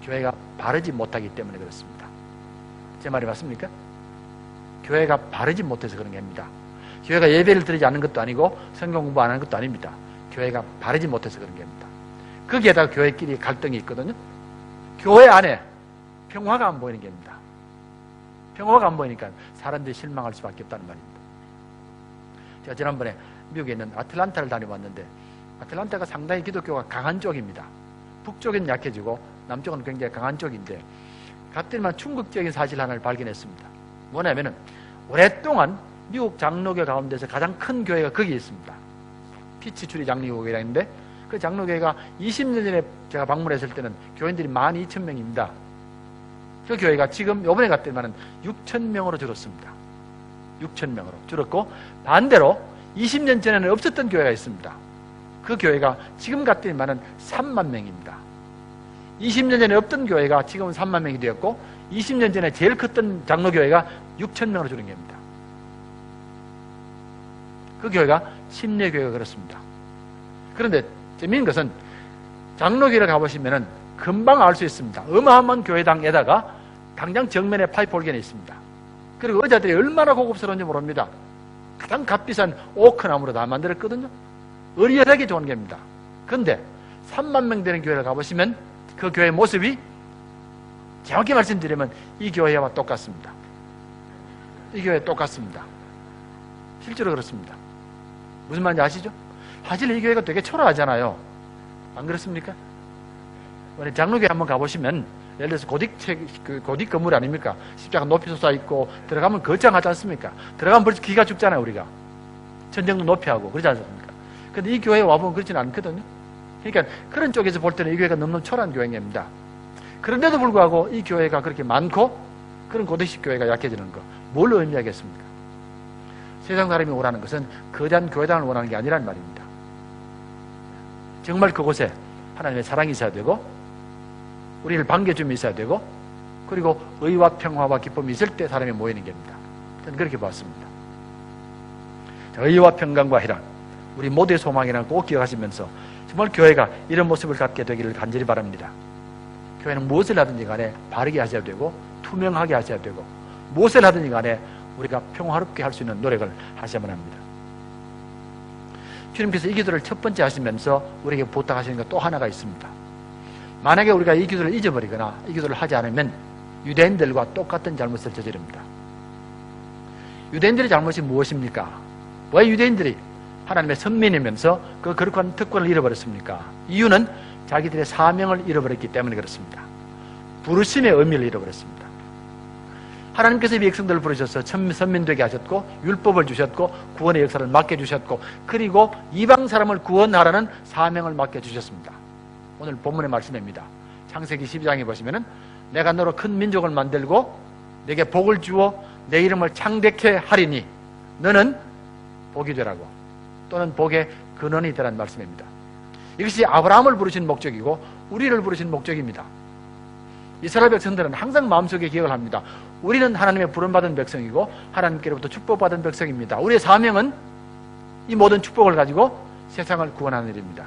교회가 바르지 못하기 때문에 그렇습니다. 제 말이 맞습니까? 교회가 바르지 못해서 그런 겁니다. 교회가 예배를 드리지 않는 것도 아니고 성경 공부 안 하는 것도 아닙니다. 교회가 바르지 못해서 그런 겁니다. 거기에다가 교회끼리 갈등이 있거든요. 교회 안에 평화가 안 보이는 겁니다. 평화가 안 보이니까 사람들이 실망할 수밖에 없다는 말입니다. 제가 지난번에 미국에 있는 아틀란타를 다녀왔는데 아틀란타가 상당히 기독교가 강한 쪽입니다. 북쪽은 약해지고 남쪽은 굉장히 강한 쪽인데 갔더니만 충격적인 사실 하나를 발견했습니다. 뭐냐면은 오랫동안 미국 장로교 가운데서 가장 큰 교회가 거기에 있습니다. 피치추리 장로교회라 있는데 그 장로교회가 20년 전에 제가 방문했을 때는 교인들이 12,000명입니다. 그 교회가 지금 요번에 갔더니만 6,000명으로 줄었습니다. 6,000명으로 줄었고 반대로 20년 전에는 없었던 교회가 있습니다. 그 교회가 지금 갔더니만 3만 명입니다. 20년 전에 없던 교회가 지금은 3만 명이 되었고 20년 전에 제일 컸던 장로교회가 6,000명으로 줄은 겁니다. 그 교회가 침례교회가 그렇습니다. 그런데 재미있는 것은 장로교회를 가보시면 금방 알 수 있습니다. 어마어마한 교회당에다가 당장 정면에 파이프홀겐이 있습니다. 그리고 의자들이 얼마나 고급스러운지 모릅니다. 가장 값비싼 오크나무로 다 만들었거든요. 의리하게 좋은 겁니다. 그런데 3만 명 되는 교회를 가보시면 그 교회 모습이 정확히 말씀드리면 이 교회와 똑같습니다. 이 교회 똑같습니다. 실제로 그렇습니다. 무슨 말인지 아시죠? 사실 이 교회가 되게 초라하잖아요. 안 그렇습니까? 우리 장로교회 한번 가보시면 예를 들어서 고딕 건물 아닙니까? 십자가 높이 솟아있고 들어가면 거창하지 않습니까? 들어가면 벌써 기가 죽잖아요. 우리가 천정도 높이 하고 그러지 않습니까? 근데 이 교회에 와보면 그렇지는 않거든요. 그러니까 그런 쪽에서 볼 때는 이 교회가 너무 초라한 교회입니다. 그런데도 불구하고 이 교회가 그렇게 많고 그런 고대식 교회가 약해지는 거 뭘 의미하겠습니까? 세상 사람이 오라는 것은 거대한 교회당을 원하는 게 아니란 말입니다. 정말 그곳에 하나님의 사랑이 있어야 되고 우리를 반겨줌이 있어야 되고 그리고 의와 평화와 기쁨이 있을 때 사람이 모이는 겁니다. 저는 그렇게 봤습니다. 의와 평강과 희락 우리 모두의 소망이라는 꼭 기억하시면서 정말 교회가 이런 모습을 갖게 되기를 간절히 바랍니다. 교회는 무엇을 하든지 간에 바르게 하셔야 되고 투명하게 하셔야 되고 무엇을 하든지 간에 우리가 평화롭게 할 수 있는 노력을 하셔야만 합니다. 주님께서 이 기도를 첫 번째 하시면서 우리에게 부탁하시는 것 또 하나가 있습니다. 만약에 우리가 이 기도를 잊어버리거나 이 기도를 하지 않으면 유대인들과 똑같은 잘못을 저지릅니다. 유대인들의 잘못이 무엇입니까? 왜 유대인들이 하나님의 선민이면서 그 거룩한 특권을 잃어버렸습니까? 이유는 자기들의 사명을 잃어버렸기 때문에 그렇습니다. 부르심의 의미를 잃어버렸습니다. 하나님께서 이 백성들을 부르셔서 선민되게 하셨고 율법을 주셨고 구원의 역사를 맡겨주셨고 그리고 이방 사람을 구원하라는 사명을 맡겨주셨습니다. 오늘 본문의 말씀입니다. 창세기 12장에 보시면은 내가 너로 큰 민족을 만들고 내게 복을 주어 내 이름을 창대케 하리니 너는 복이 되라고 또는 복의 근원이 되라는 말씀입니다. 이것이 아브라함을 부르신 목적이고 우리를 부르신 목적입니다. 이스라엘 백성들은 항상 마음속에 기억을 합니다. 우리는 하나님의 부름받은 백성이고 하나님께로부터 축복받은 백성입니다. 우리의 사명은 이 모든 축복을 가지고 세상을 구원하는 일입니다.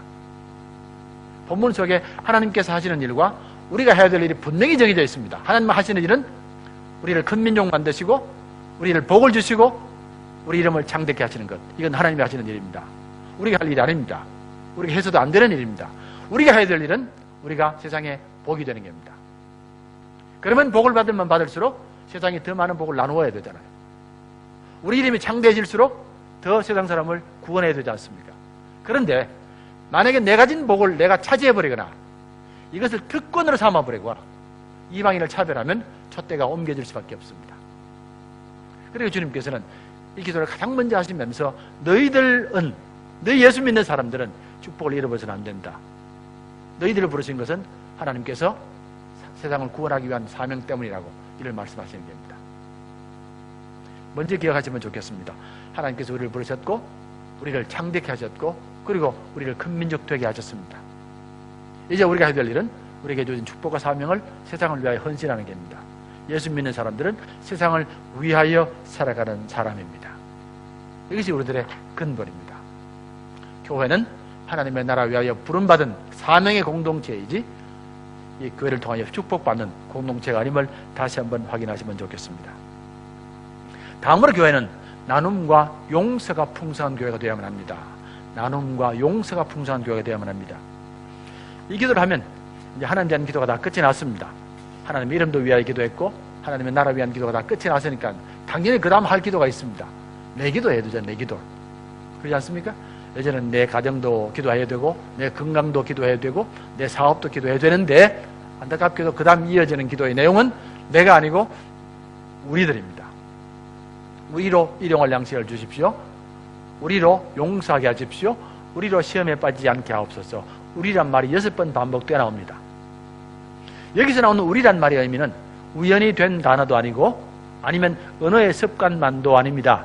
본문 속에 하나님께서 하시는 일과 우리가 해야 될 일이 분명히 정해져 있습니다. 하나님 하시는 일은 우리를 큰 민족 만드시고 우리를 복을 주시고 우리 이름을 창대케 하시는 것, 이건 하나님이 하시는 일입니다. 우리가 할 일이 아닙니다. 우리가 해서도 안 되는 일입니다. 우리가 해야 될 일은 우리가 세상에 복이 되는 겁니다. 그러면 복을 받으면 받을수록 세상에 더 많은 복을 나누어야 되잖아요. 우리 이름이 창대해질수록 더 세상 사람을 구원해야 되지 않습니까? 그런데 만약에 내가 가진 복을 내가 차지해버리거나 이것을 특권으로 삼아버리거나 이방인을 차별하면 촛대가 옮겨질 수밖에 없습니다. 그리고 주님께서는 이 기도를 가장 먼저 하시면서 너희 예수 믿는 사람들은 축복을 잃어버려서는 안 된다. 너희들을 부르신 것은 하나님께서 세상을 구원하기 위한 사명 때문이라고 이를 말씀하시는 겁니다. 먼저 기억하시면 좋겠습니다. 하나님께서 우리를 부르셨고 우리를 창대케 하셨고 그리고 우리를 큰 민족 되게 하셨습니다. 이제 우리가 해야 될 일은 우리에게 주신 축복과 사명을 세상을 위하여 헌신하는 겁니다. 예수 믿는 사람들은 세상을 위하여 살아가는 사람입니다. 이것이 우리들의 근본입니다. 교회는 하나님의 나라 위하여 부름받은 사명의 공동체이지 이 교회를 통하여 축복받는 공동체가 아님을 다시 한번 확인하시면 좋겠습니다. 다음으로 교회는 나눔과 용서가 풍성한 교회가 되어야만 합니다. 나눔과 용서가 풍성한 교회가 되어야만 합니다. 이 기도를 하면 이제 하나님 대한 기도가 다 끝이 났습니다. 하나님의 이름도 위하여 기도했고 하나님의 나라 위한 기도가 다 끝이 났으니까 당연히 그 다음 할 기도가 있습니다. 내 기도해야 되죠. 내 기도. 그렇지 않습니까? 예전에는 내 가정도 기도해야 되고 내 건강도 기도해야 되고 내 사업도 기도해야 되는데 안타깝게도 그 다음 이어지는 기도의 내용은 내가 아니고 우리들입니다. 우리로 일용할 양식을 주십시오. 우리로 용서하게 하십시오. 우리로 시험에 빠지지 않게 하옵소서. 우리란 말이 6번 반복되어 나옵니다. 여기서 나오는 우리란 말의 의미는 우연히 된 단어도 아니고 아니면 언어의 습관만도 아닙니다.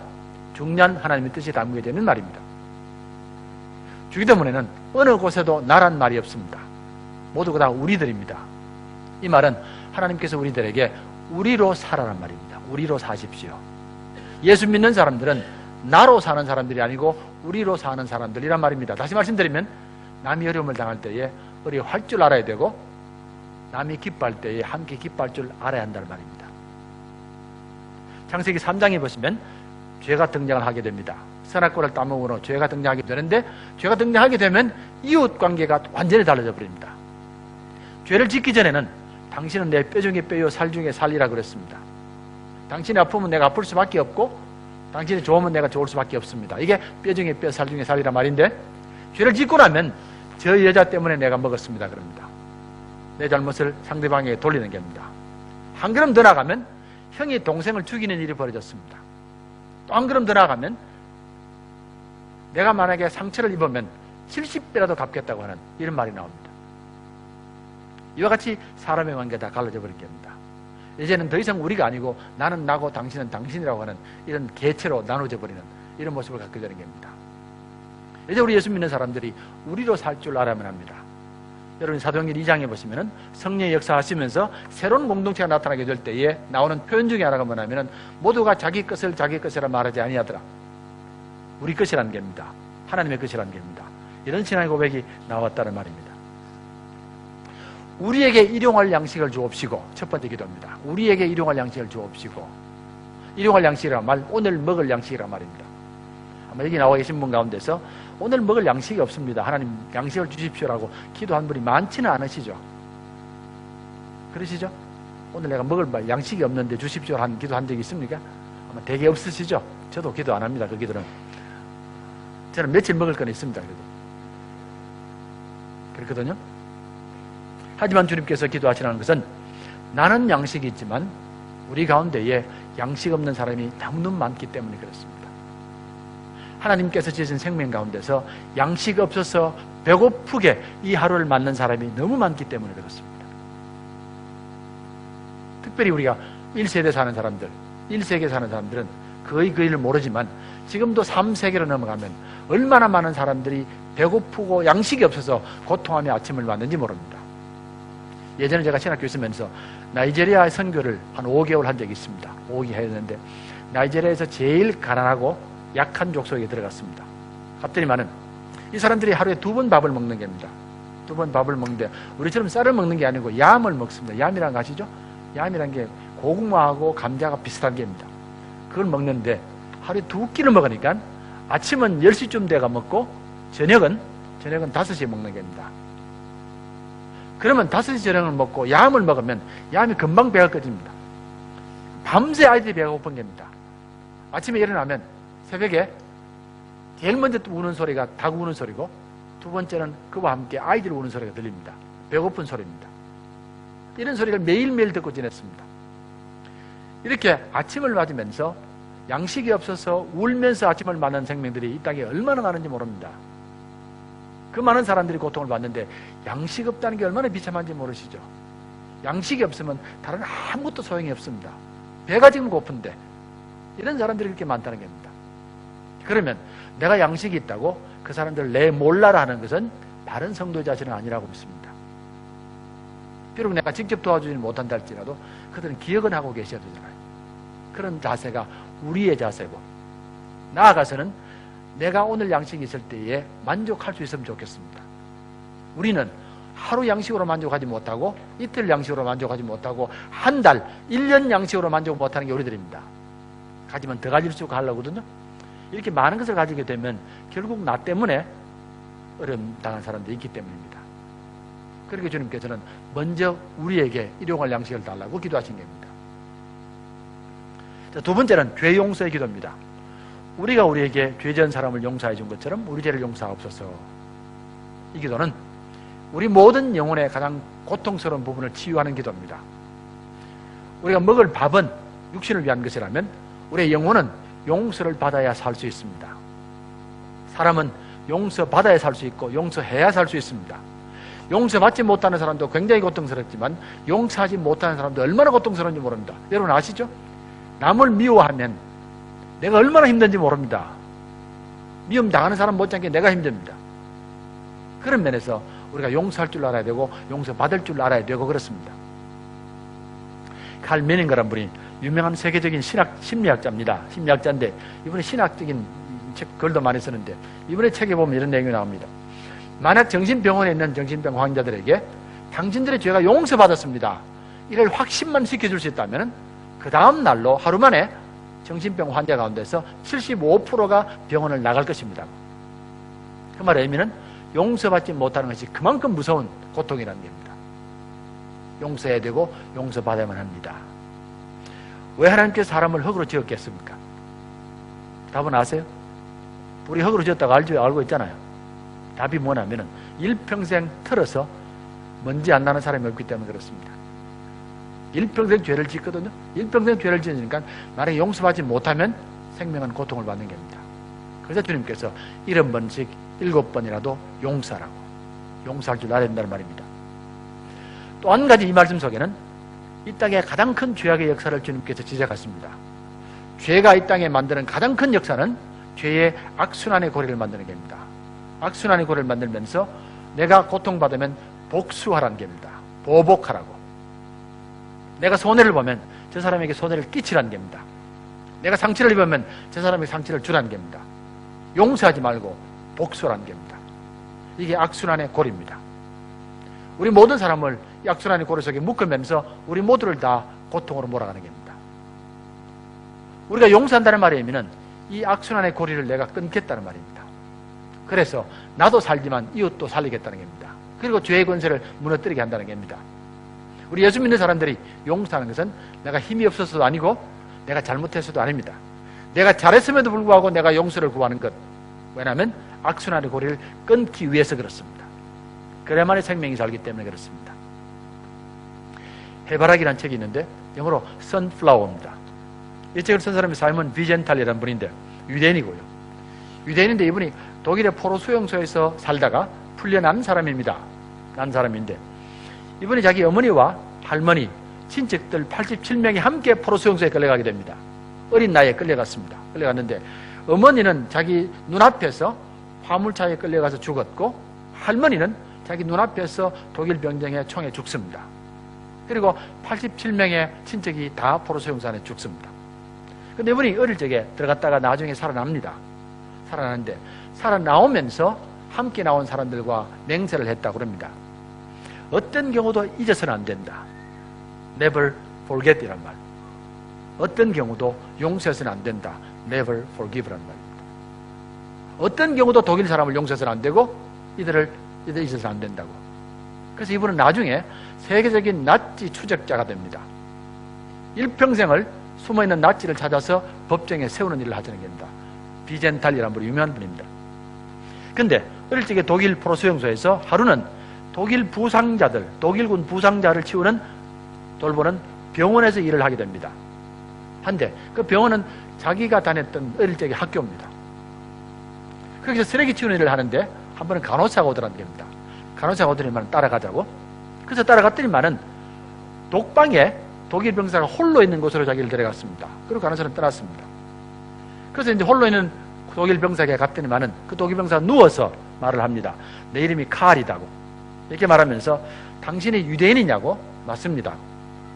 중요한 하나님의 뜻이 담겨 되는 말입니다. 주기도문에는 어느 곳에도 나란 말이 없습니다. 모두가 다 우리들입니다. 이 말은 하나님께서 우리들에게 우리로 살아란 말입니다. 우리로 사십시오. 예수 믿는 사람들은 나로 사는 사람들이 아니고 우리로 사는 사람들이란 말입니다. 다시 말씀드리면 남이 어려움을 당할 때에 우리 할 줄 알아야 되고 남이 기뻐할 때에 함께 기뻐할 줄 알아야 한다는 말입니다. 창세기 3장에 보시면 죄가 등장을 하게 됩니다. 선악과를 따먹으로 죄가 등장하게 되는데 죄가 등장하게 되면 이웃 관계가 완전히 달라져 버립니다. 죄를 짓기 전에는 당신은 내 뼈 중에 뼈요 살 중에 살이라 그랬습니다. 당신이 아프면 내가 아플 수밖에 없고 당신이 좋으면 내가 좋을 수밖에 없습니다. 이게 뼈 중에 뼈 살 중에 살이란 말인데, 죄를 짓고 나면 저 여자 때문에 내가 먹었습니다 그럽니다. 내 잘못을 상대방에게 돌리는 겁니다. 한 걸음 더 나가면 형이 동생을 죽이는 일이 벌어졌습니다. 또 한 걸음 더 나가면 내가 만약에 상처를 입으면 70배라도 갚겠다고 하는 이런 말이 나옵니다. 이와 같이 사람의 관계가 다 갈라져 버린 겁니다. 이제는 더 이상 우리가 아니고 나는 나고 당신은 당신이라고 하는 이런 개체로 나눠져 버리는 이런 모습을 갖게 되는 겁니다. 이제 우리 예수 믿는 사람들이 우리로 살 줄 알아야만 합니다. 여러분 사도행전 2장에 보시면은 성령의 역사하시면서 새로운 공동체가 나타나게 될 때에 나오는 표현 중에 하나가 뭐냐면은 모두가 자기 것을 자기 것이라 말하지 아니하더라. 우리 것이라는 겁니다. 하나님의 것이라는 겁니다. 이런 신앙의 고백이 나왔다는 말입니다. 우리에게 일용할 양식을 주옵시고, 첫 번째 기도입니다. 우리에게 일용할 양식을 주옵시고. 일용할 양식이란 말, 오늘 먹을 양식이란 말입니다. 아마 여기 나와 계신 분 가운데서 오늘 먹을 양식이 없습니다, 하나님 양식을 주십시오라고 기도한 분이 많지는 않으시죠? 그러시죠? 오늘 내가 먹을 양식이 없는데 주십시오 한 기도한 적이 있습니까? 아마 되게 없으시죠? 저도 기도 안 합니다, 그 기도는. 저는 며칠 먹을 건 있습니다, 그래도. 그렇거든요? 하지만 주님께서 기도하시라는 것은 나는 양식이 있지만 우리 가운데에 양식 없는 사람이 너무 많기 때문에 그렇습니다. 하나님께서 주신 생명 가운데서 양식 없어서 배고프게 이 하루를 맞는 사람이 너무 많기 때문에 그렇습니다. 특별히 우리가 1세대 사는 사람들, 1세계 사는 사람들은 거의 그 일을 모르지만 지금도 3세계로 넘어가면 얼마나 많은 사람들이 배고프고 양식이 없어서 고통하며 아침을 맞는지 모릅니다. 예전에 제가 신학교 있으면서 나이지리아 선교를 한 5개월 한 적이 있습니다. 5개 했는데 나이지리아에서 제일 가난하고 약한 족속에 들어갔습니다. 갔더니만은 이 사람들이 하루에 2번 밥을 먹는 겁니다. 2번 밥을 먹는데 우리처럼 쌀을 먹는 게 아니고 얌을 먹습니다. 얌이란 거 아시죠? 얌이란 게 고구마하고 감자가 비슷한 겁니다. 그걸 먹는데 하루에 2끼를 먹으니까 아침은 10시쯤 돼가 먹고 저녁은 5시에 먹는 겁니다. 그러면 5시 저녁을 먹고 얌을 먹으면 얌이 금방 배가 꺼집니다. 밤새 아이들이 배가 고픈 겁니다. 아침에 일어나면 새벽에 제일 먼저 우는 소리가 닭 우는 소리고 두 번째는 그와 함께 아이들이 우는 소리가 들립니다. 배고픈 소리입니다. 이런 소리를 매일매일 듣고 지냈습니다. 이렇게 아침을 맞으면서 양식이 없어서 울면서 아침을 맞는 생명들이 이 땅에 얼마나 많은지 모릅니다. 그 많은 사람들이 고통을 받는데 양식 없다는 게 얼마나 비참한지 모르시죠? 양식이 없으면 다른 아무것도 소용이 없습니다. 배가 지금 고픈데 이런 사람들이 그렇게 많다는 겁니다. 그러면 내가 양식이 있다고 그 사람들 내 몰라라 하는 것은 바른 성도의 자세는 아니라고 믿습니다. 비록 내가 직접 도와주지 못한다 할지라도 그들은 기억은 하고 계셔야 되잖아요. 그런 자세가 우리의 자세고, 나아가서는 내가 오늘 양식이 있을 때에 만족할 수 있으면 좋겠습니다. 우리는 하루 양식으로 만족하지 못하고 이틀 양식으로 만족하지 못하고 한 달, 1년 양식으로 만족 못하는 게 우리들입니다. 가지면 더 가질 수 있고 하려거든요. 이렇게 많은 것을 가지게 되면 결국 나 때문에 어려움 당한 사람들이 있기 때문입니다. 그렇게 주님께서는 먼저 우리에게 일용할 양식을 달라고 기도하신 겁니다. 자, 두 번째는 죄 용서의 기도입니다. 우리가 우리에게 죄 지은 사람을 용서해 준 것처럼 우리 죄를 용서하옵소서. 이 기도는 우리 모든 영혼의 가장 고통스러운 부분을 치유하는 기도입니다. 우리가 먹을 밥은 육신을 위한 것이라면 우리의 영혼은 용서를 받아야 살 수 있습니다. 사람은 용서받아야 살 수 있고 용서해야 살 수 있습니다. 용서받지 못하는 사람도 굉장히 고통스럽지만 용서하지 못하는 사람도 얼마나 고통스러운지 모릅니다. 여러분 아시죠? 남을 미워하면 내가 얼마나 힘든지 모릅니다. 미움 당하는 사람 못지않게 내가 힘듭니다. 그런 면에서 우리가 용서할 줄 알아야 되고 용서받을 줄 알아야 되고 그렇습니다. 칼 메닝거라는 분이 유명한 세계적인 심리학자입니다. 심리학자인데 이분은 신학적인 글도 많이 쓰는데 이분의 책에 보면 이런 내용이 나옵니다. 만약 정신병원에 있는 정신병 환자들에게 당신들의 죄가 용서받았습니다, 이를 확신만 시켜줄 수 있다면 그 다음 날로 하루 만에 정신병 환자 가운데서 75%가 병원을 나갈 것입니다. 그 말의 의미는 용서받지 못하는 것이 그만큼 무서운 고통이라는 겁니다. 용서해야 되고 용서받아야만 합니다. 왜 하나님께서 사람을 흙으로 지었겠습니까? 답은 아세요? 우리 흙으로 지었다고 알고 있잖아요. 답이 뭐냐면은 일평생 틀어서 먼지 안 나는 사람이 없기 때문에 그렇습니다. 일평생 죄를 짓거든요. 일평생 죄를 지으니까 만약에 용서받지 못하면 생명은 고통을 받는 겁니다. 그래서 주님께서 70번씩 7번이라도 용서하라고, 용서할 줄 알아야 된다는 말입니다. 또 한 가지 이 말씀 속에는 이 땅의 가장 큰 죄악의 역사를 주님께서 지적하십니다. 죄가 이 땅에 만드는 가장 큰 역사는 죄의 악순환의 고리를 만드는 겁니다. 악순환의 고리를 만들면서 내가 고통받으면 복수하라는 겁니다. 보복하라고. 내가 손해를 보면 저 사람에게 손해를 끼치라는 겁니다. 내가 상처를 입으면 저 사람에게 상처를 주라는 겁니다. 용서하지 말고 복수하라는 겁니다. 이게 악순환의 고리입니다. 우리 모든 사람을 이 악순환의 고리 속에 묶으면서 우리 모두를 다 고통으로 몰아가는 겁니다. 우리가 용서한다는 말이면 이 악순환의 고리를 내가 끊겠다는 말입니다. 그래서 나도 살지만 이웃도 살리겠다는 겁니다. 그리고 죄의 권세를 무너뜨리게 한다는 겁니다. 우리 예수 믿는 사람들이 용서하는 것은 내가 힘이 없어서도 아니고 내가 잘못해서도 아닙니다. 내가 잘했음에도 불구하고 내가 용서를 구하는 것. 왜냐하면 악순환의 고리를 끊기 위해서 그렇습니다. 그래야만이 생명이 살기 때문에 그렇습니다. 해바라기라는 책이 있는데 영어로 sunflower입니다. 이 책을 쓴 사람이 사이먼 비젠탈이라는 분인데 유대인이고요. 유대인인데 이분이 독일의 포로 수용소에서 살다가 풀려난 사람입니다. 난 사람인데 이분이 자기 어머니와 할머니, 친척들 87명이 함께 포로 수용소에 끌려가게 됩니다. 어린 나이에 끌려갔습니다. 끌려갔는데 어머니는 자기 눈앞에서 화물차에 끌려가서 죽었고 할머니는 자기 눈앞에서 독일 병정의 총에 죽습니다. 그리고 87명의 친척이 다 포로 수용소 안에 죽습니다. 근데 이분이 어릴 적에 들어갔다가 나중에 살아납니다. 살아나는데 살아나오면서 함께 나온 사람들과 맹세를 했다고 합니다. 어떤 경우도 잊어서는 안 된다. Never forget 이란 말. 어떤 경우도 용서해서는 안 된다. Never forgive란 말입니다. 어떤 경우도 독일 사람을 용서해서는 안 되고 이들 잊어서는 안 된다고. 그래서 이분은 나중에 세계적인 나치 추적자가 됩니다. 일평생을 숨어있는 나치를 찾아서 법정에 세우는 일을 하자는 겁니다. 비젠탈이라는 분이 유명한 분입니다. 근데 어릴 적에 독일 포로 수용소에서 하루는 독일 부상자들, 독일군 부상자를 돌보는 병원에서 일을 하게 됩니다. 한데 그 병원은 자기가 다녔던 어릴 적의 학교입니다. 거기서 쓰레기 치우는 일을 하는데 한 번은 간호사가 오더라는 겁니다. 간호사가 오더니만 따라가자고. 그래서 따라갔더니만은 독방에 독일 병사가 홀로 있는 곳으로 자기를 데려갔습니다. 그리고 간호사는 떠났습니다. 그래서 이제 홀로 있는 독일 병사에게 갔더니만은 그 독일 병사가 누워서 말을 합니다. 내 이름이 칼이다고. 이렇게 말하면서 당신이 유대인이냐고? 맞습니다.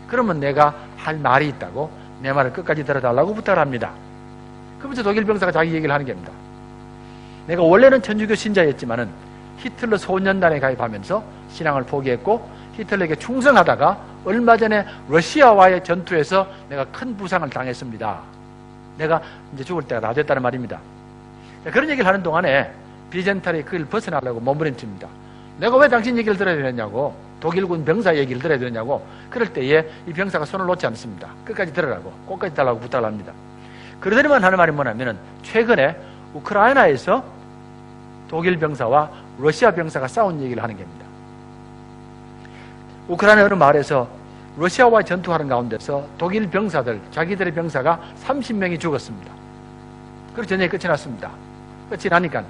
그러면 내가 할 말이 있다고 내 말을 끝까지 들어달라고 부탁을 합니다. 그러면서 독일 병사가 자기 얘기를 하는 겁니다. 내가 원래는 천주교 신자였지만은 히틀러 소년단에 가입하면서 신앙을 포기했고 히틀러에게 충성하다가 얼마 전에 러시아와의 전투에서 내가 큰 부상을 당했습니다. 내가 이제 죽을 때가 다 됐다는 말입니다. 그런 얘기를 하는 동안에 비젠탈이 그걸 벗어나려고 몸부림칩니다. 내가 왜 당신 얘기를 들어야 되느냐고, 독일군 병사 얘기를 들어야 되느냐고. 그럴 때에 이 병사가 손을 놓지 않습니다. 끝까지 들으라고, 꼭까지 달라고 부탁을 합니다. 그러더니만 하는 말이 뭐냐면은 최근에 우크라이나에서 독일 병사와 러시아 병사가 싸운 얘기를 하는 겁니다. 우크라이나 어느 마을에서 러시아와 전투하는 가운데서 독일 병사들, 자기들의 병사가 30명이 죽었습니다. 그리고 전쟁이 끝이 났습니다. 끝이 나니까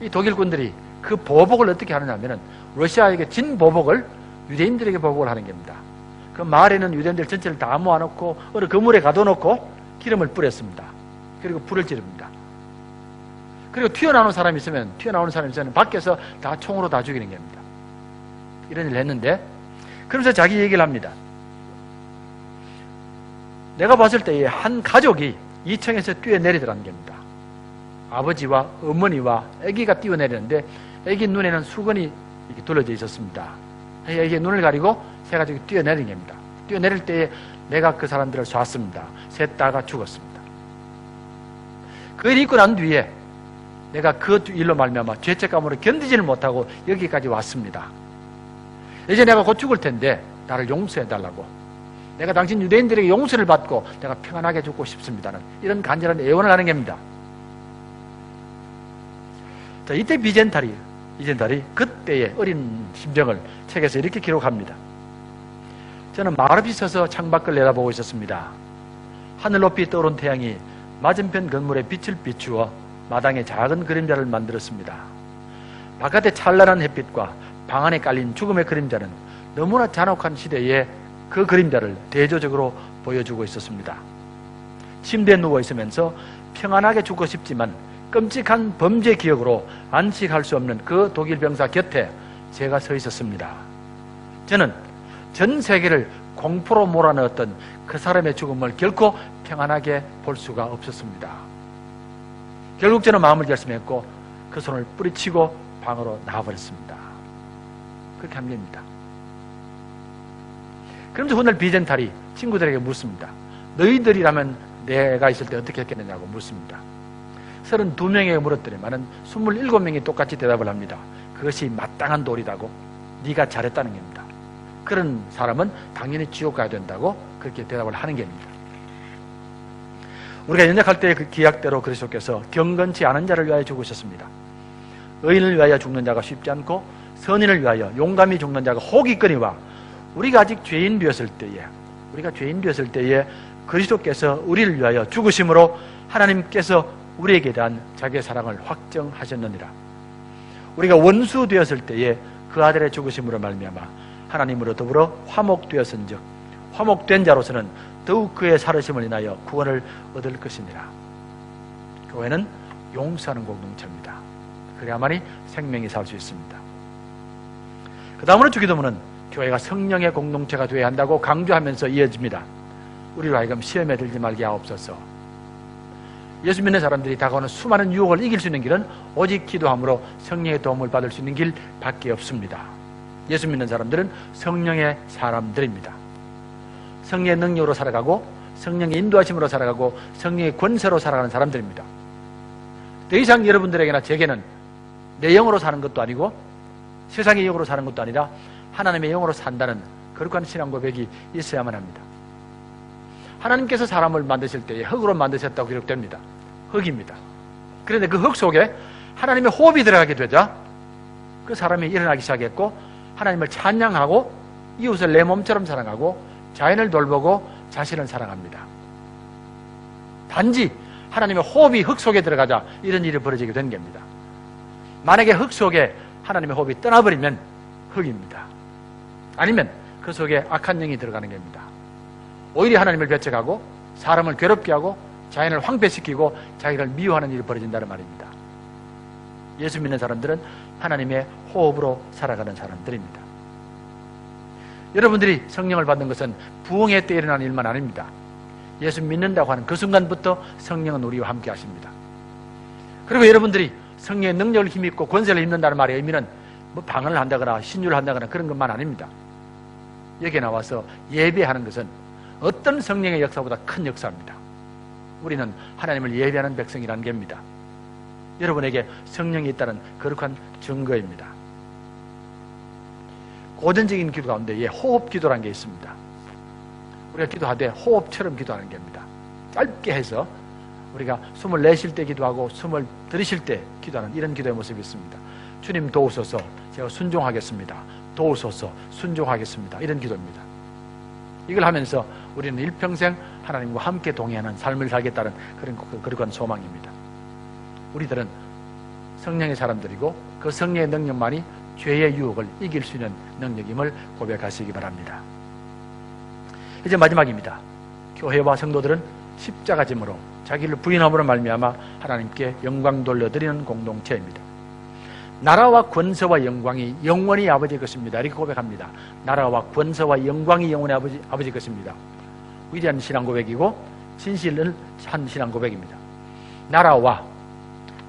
이 독일군들이 그 보복을 어떻게 하느냐면은 러시아에게 진 보복을 유대인들에게 보복을 하는 겁니다. 그 마을에는 유대인들 전체를 다 모아놓고 어느 그물에 가둬놓고 기름을 뿌렸습니다. 그리고 불을 지릅니다. 그리고 튀어나오는 사람이 있으면 밖에서 다 총으로 다 죽이는 겁니다. 이런 일을 했는데 그러면서 자기 얘기를 합니다. 내가 봤을 때에 한 가족이 2층에서 뛰어내리더라는 겁니다. 아버지와 어머니와 아기가 뛰어내리는데 아기 눈에는 수건이 이렇게 둘러져 있었습니다. 아기의 눈을 가리고 세 가족이 뛰어내린 겁니다. 뛰어내릴 때에 내가 그 사람들을 쐈습니다. 셋 다가 죽었습니다. 그 일이 있고 난 뒤에 내가 그 일로 말미암아 죄책감으로 견디지를 못하고 여기까지 왔습니다. 이제 내가 곧 죽을 텐데 나를 용서해달라고, 내가 당신 유대인들에게 용서를 받고 내가 평안하게 죽고 싶습니다는 이런 간절한 애원을 하는 겁니다. 자, 이때 이젠달이 그때의 어린 심정을 책에서 이렇게 기록합니다. 저는 말없이 서서 창밖을 내다보고 있었습니다. 하늘 높이 떠오른 태양이 맞은편 건물에 빛을 비추어 마당에 작은 그림자를 만들었습니다. 바깥의 찬란한 햇빛과 방 안에 깔린 죽음의 그림자는 너무나 잔혹한 시대에 그 그림자를 대조적으로 보여주고 있었습니다. 침대에 누워있으면서 평안하게 죽고 싶지만 끔찍한 범죄 기억으로 안식할 수 없는 그 독일 병사 곁에 제가 서 있었습니다. 저는 전 세계를 공포로 몰아넣었던 그 사람의 죽음을 결코 평안하게 볼 수가 없었습니다. 결국 저는 마음을 결심했고 그 손을 뿌리치고 방으로 나와버렸습니다. 그렇게 한 겁니다. 그러면서 훗날 비젠탈이 친구들에게 묻습니다. 너희들이라면 내가 있을 때 어떻게 했겠느냐고 묻습니다. 32명에게 물었더니만은 27명이 똑같이 대답을 합니다. 그것이 마땅한 도리다고, 네가 잘했다는 겁니다. 그런 사람은 당연히 지옥 가야 된다고 그렇게 대답을 하는 겁니다. 우리가 연약할 때의 그 기약대로 그리스도께서 경건치 않은 자를 위하여 죽으셨습니다. 의인을 위하여 죽는 자가 쉽지 않고 선인을 위하여 용감히 죽는 자가 혹 있거니와 우리가 아직 죄인 되었을 때에 그리스도께서 우리를 위하여 죽으심으로 하나님께서 우리에게 대한 자기의 사랑을 확정하셨느니라. 우리가 원수 되었을 때에 그 아들의 죽으심으로 말미암아 하나님으로 더불어 화목되었은즉 화목된 자로서는 더욱 그의 살으심을 인하여 구원을 얻을 것이니라. 교회는 용서하는 공동체입니다. 그래야만이 생명이 살 수 있습니다. 그 다음으로 주기도문은 교회가 성령의 공동체가 되어야 한다고 강조하면서 이어집니다. 우리로 하여금 시험에 들지 말게 하옵소서. 예수 믿는 사람들이 다가오는 수많은 유혹을 이길 수 있는 길은 오직 기도함으로 성령의 도움을 받을 수 있는 길밖에 없습니다. 예수 믿는 사람들은 성령의 사람들입니다. 성령의 능력으로 살아가고 성령의 인도하심으로 살아가고 성령의 권세로 살아가는 사람들입니다. 더 이상 여러분들에게나 제게는 내 영으로 사는 것도 아니고 세상의 영으로 사는 것도 아니라 하나님의 영으로 산다는 거룩한 신앙 고백이 있어야만 합니다. 하나님께서 사람을 만드실 때에 흙으로 만드셨다고 기록됩니다. 흙입니다. 그런데 그 흙 속에 하나님의 호흡이 들어가게 되자 그 사람이 일어나기 시작했고 하나님을 찬양하고 이웃을 내 몸처럼 사랑하고 자연을 돌보고 자신을 사랑합니다. 단지 하나님의 호흡이 흙 속에 들어가자 이런 일이 벌어지게 된 겁니다. 만약에 흙 속에 하나님의 호흡이 떠나버리면 흙입니다. 아니면 그 속에 악한 영이 들어가는 겁니다. 오히려 하나님을 배척하고 사람을 괴롭게 하고 자연을 황폐시키고 자기를 미워하는 일이 벌어진다는 말입니다. 예수 믿는 사람들은 하나님의 호흡으로 살아가는 사람들입니다. 여러분들이 성령을 받는 것은 부흥의 때 일어나는 일만 아닙니다. 예수 믿는다고 하는 그 순간부터 성령은 우리와 함께 하십니다. 그리고 여러분들이 성령의 능력을 힘입고 권세를 입는다는 말의 의미는 뭐 방언을 한다거나 신유를 한다거나 그런 것만 아닙니다. 여기에 나와서 예배하는 것은 어떤 성령의 역사보다 큰 역사입니다. 우리는 하나님을 예배하는 백성이라는 겁니다. 여러분에게 성령이 있다는 거룩한 증거입니다. 고전적인 기도 가운데 호흡 기도라는 게 있습니다. 우리가 기도하되 호흡처럼 기도하는 겁니다. 짧게 해서 우리가 숨을 내쉴 때 기도하고 숨을 들이쉴 때 기도하는 이런 기도의 모습이 있습니다. 주님 도우소서, 제가 순종하겠습니다. 도우소서, 순종하겠습니다. 이런 기도입니다. 이걸 하면서 우리는 일평생 하나님과 함께 동행하는 삶을 살겠다는 그런 거룩한 소망입니다. 우리들은 성령의 사람들이고 그 성령의 능력만이 죄의 유혹을 이길 수 있는 능력임을 고백하시기 바랍니다. 이제 마지막입니다. 교회와 성도들은 십자가짐으로 자기를 부인함으로 말미암아 하나님께 영광 돌려드리는 공동체입니다. 나라와 권세와 영광이 영원히 아버지의 것입니다. 이렇게 고백합니다. 나라와 권세와 영광이 영원히 아버지의 것입니다. 위대한 신앙 고백이고 진실을 한 신앙 고백입니다. 나라와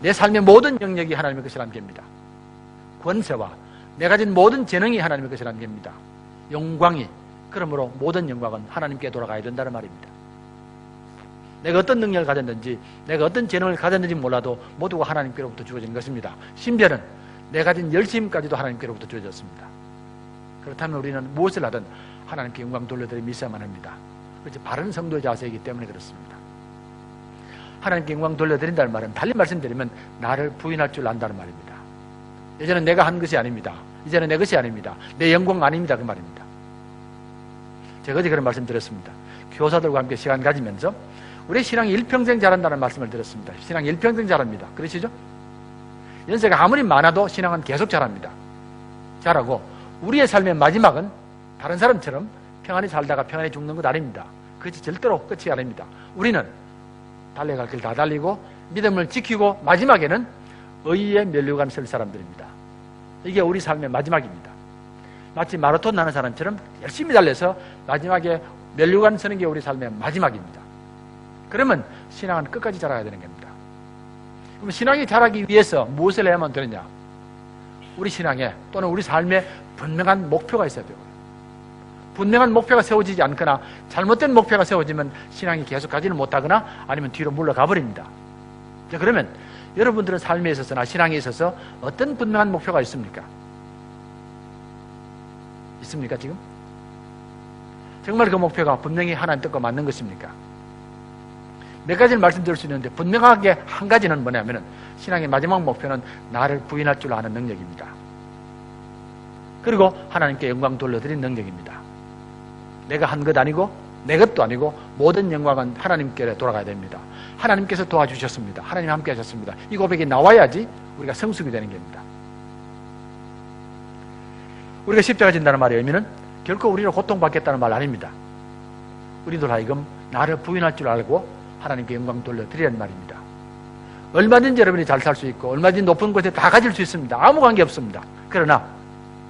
내 삶의 모든 영역이 하나님의 것이라는 겁니다. 권세와 내가 가진 모든 재능이 하나님의 것이라는 겁니다. 영광이, 그러므로 모든 영광은 하나님께 돌아가야 된다는 말입니다. 내가 어떤 능력을 가졌는지, 내가 어떤 재능을 가졌는지 몰라도 모두가 하나님께로부터 주어진 것입니다. 심지어는 내가 가진 열심까지도 하나님께로부터 주어졌습니다. 그렇다면 우리는 무엇을 하든 하나님께 영광 돌려드리며 있어야만 합니다. 그렇지, 바른 성도의 자세이기 때문에 그렇습니다. 하나님께 영광 돌려드린다는 말은 달리 말씀드리면 나를 부인할 줄 안다는 말입니다. 예전에 내가 한 것이 아닙니다. 이제는 내 것이 아닙니다. 내 영광 아닙니다. 그 말입니다. 제가 어제 그런 말씀 드렸습니다. 교사들과 함께 시간 가지면서 우리 신앙이 일평생 자란다는 말씀을 드렸습니다. 신앙이 일평생 자랍니다. 그러시죠? 연세가 아무리 많아도 신앙은 계속 자랍니다. 자라고 우리의 삶의 마지막은 다른 사람처럼 평안히 살다가 평안히 죽는 것 아닙니다. 그것이 절대로 끝이 아닙니다. 우리는 달려갈 길 다 달리고 믿음을 지키고 마지막에는 의의 면류관 설 사람들입니다. 이게 우리 삶의 마지막입니다. 마치 마라톤 하는 사람처럼 열심히 달려서 마지막에 면류관 서는 게 우리 삶의 마지막입니다. 그러면 신앙은 끝까지 자라야 되는 겁니다. 그럼 신앙이 자라기 위해서 무엇을 해야만 되느냐? 우리 신앙에 또는 우리 삶에 분명한 목표가 있어야 되고요. 분명한 목표가 세워지지 않거나 잘못된 목표가 세워지면 신앙이 계속 가지는 못하거나 아니면 뒤로 물러가 버립니다. 자, 그러면 여러분들은 삶에 있어서나 신앙에 있어서 어떤 분명한 목표가 있습니까? 있습니까 지금? 정말 그 목표가 분명히 하나님 뜻과 맞는 것입니까? 몇 가지를 말씀드릴 수 있는데 분명하게 한 가지는 뭐냐면은 신앙의 마지막 목표는 나를 부인할 줄 아는 능력입니다. 그리고 하나님께 영광 돌려드리는 능력입니다. 내가 한 것 아니고 내 것도 아니고 모든 영광은 하나님께 돌아가야 됩니다. 하나님께서 도와주셨습니다. 하나님 함께 하셨습니다. 이 고백이 나와야지 우리가 성숙이 되는 겁니다. 우리가 십자가 진다는 말의 의미는 결코 우리를 고통받겠다는 말 아닙니다. 우리들 하여금 나를 부인할 줄 알고 하나님께 영광 돌려드리는 말입니다. 얼마든지 여러분이 잘 살 수 있고 얼마든지 높은 곳에 다 가질 수 있습니다. 아무 관계 없습니다. 그러나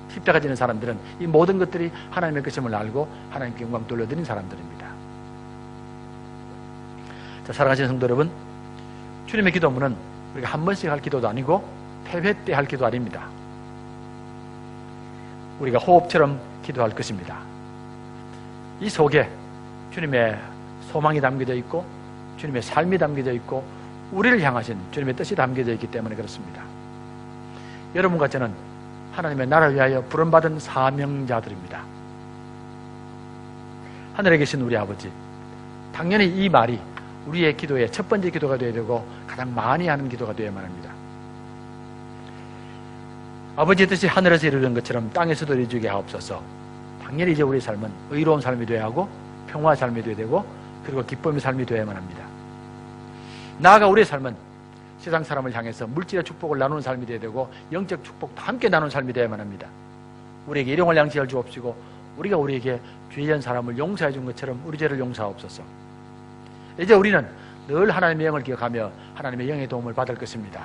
십자가 지는 사람들은 이 모든 것들이 하나님의 것임을 알고 하나님께 영광 돌려드린 사람들입니다. 자, 사랑하시는 성도 여러분, 주님의 기도문은 우리가 한 번씩 할 기도도 아니고 패배 때 할 기도 아닙니다. 우리가 호흡처럼 기도할 것입니다. 이 속에 주님의 소망이 담겨져 있고 주님의 삶이 담겨져 있고 우리를 향하신 주님의 뜻이 담겨져 있기 때문에 그렇습니다. 여러분과 저는 하나님의 나라를 위하여 부름받은 사명자들입니다. 하늘에 계신 우리 아버지, 당연히 이 말이 우리의 기도의 첫 번째 기도가 되어야 되고 가장 많이 하는 기도가 되어야만 합니다. 아버지의 뜻이 하늘에서 이루어진 것처럼 땅에서도 이루어지게 하옵소서. 당연히 이제 우리의 삶은 의로운 삶이 되어야 하고 평화의 삶이 되어야 되고 그리고 기쁨의 삶이 되어야만 합니다. 나아가 우리의 삶은 세상 사람을 향해서 물질의 축복을 나누는 삶이 되어야 되고 영적 축복도 함께 나누는 삶이 되어야만 합니다. 우리에게 일용할 양식을 주옵시고 우리가 우리에게 죄 지은 사람을 용서해 준 것처럼 우리 죄를 용서하옵소서. 이제 우리는 늘 하나님의 영을 기억하며 하나님의 영의 도움을 받을 것입니다.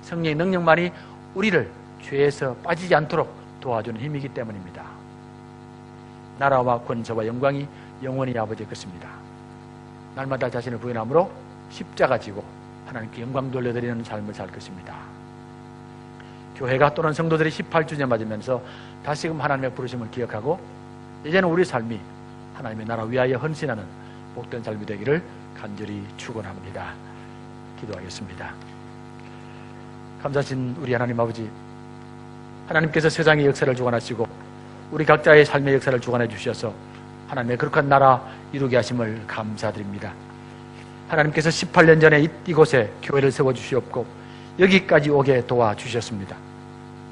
성령의 능력만이 우리를 죄에서 빠지지 않도록 도와주는 힘이기 때문입니다. 나라와 권세와 영광이 영원히 아버지의 것입니다. 날마다 자신을 부인함으로 십자가 지고 하나님께 영광 돌려드리는 삶을 살 것입니다. 교회가 또는 성도들이 18주년 맞으면서 다시금 하나님의 부르심을 기억하고 이제는 우리 삶이 하나님의 나라 위하여 헌신하는 복된 삶이 되기를 간절히 축원합니다. 기도하겠습니다. 감사하신 우리 하나님 아버지, 하나님께서 세상의 역사를 주관하시고 우리 각자의 삶의 역사를 주관해 주셔서 하나님의 거룩한 나라 이루게 하심을 감사드립니다. 하나님께서 18년 전에 이곳에 교회를 세워주시옵고 여기까지 오게 도와주셨습니다.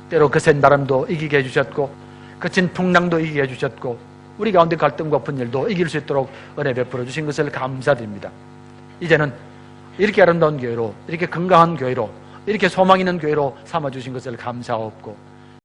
때로 거센 바람도 이기게 해주셨고 거친 풍랑도 이기게 해주셨고 우리 가운데 갈등과 분열도 이길 수 있도록 은혜 베풀어 주신 것을 감사드립니다. 이제는 이렇게 아름다운 교회로, 이렇게 건강한 교회로, 이렇게 소망 있는 교회로 삼아주신 것을 감사하옵고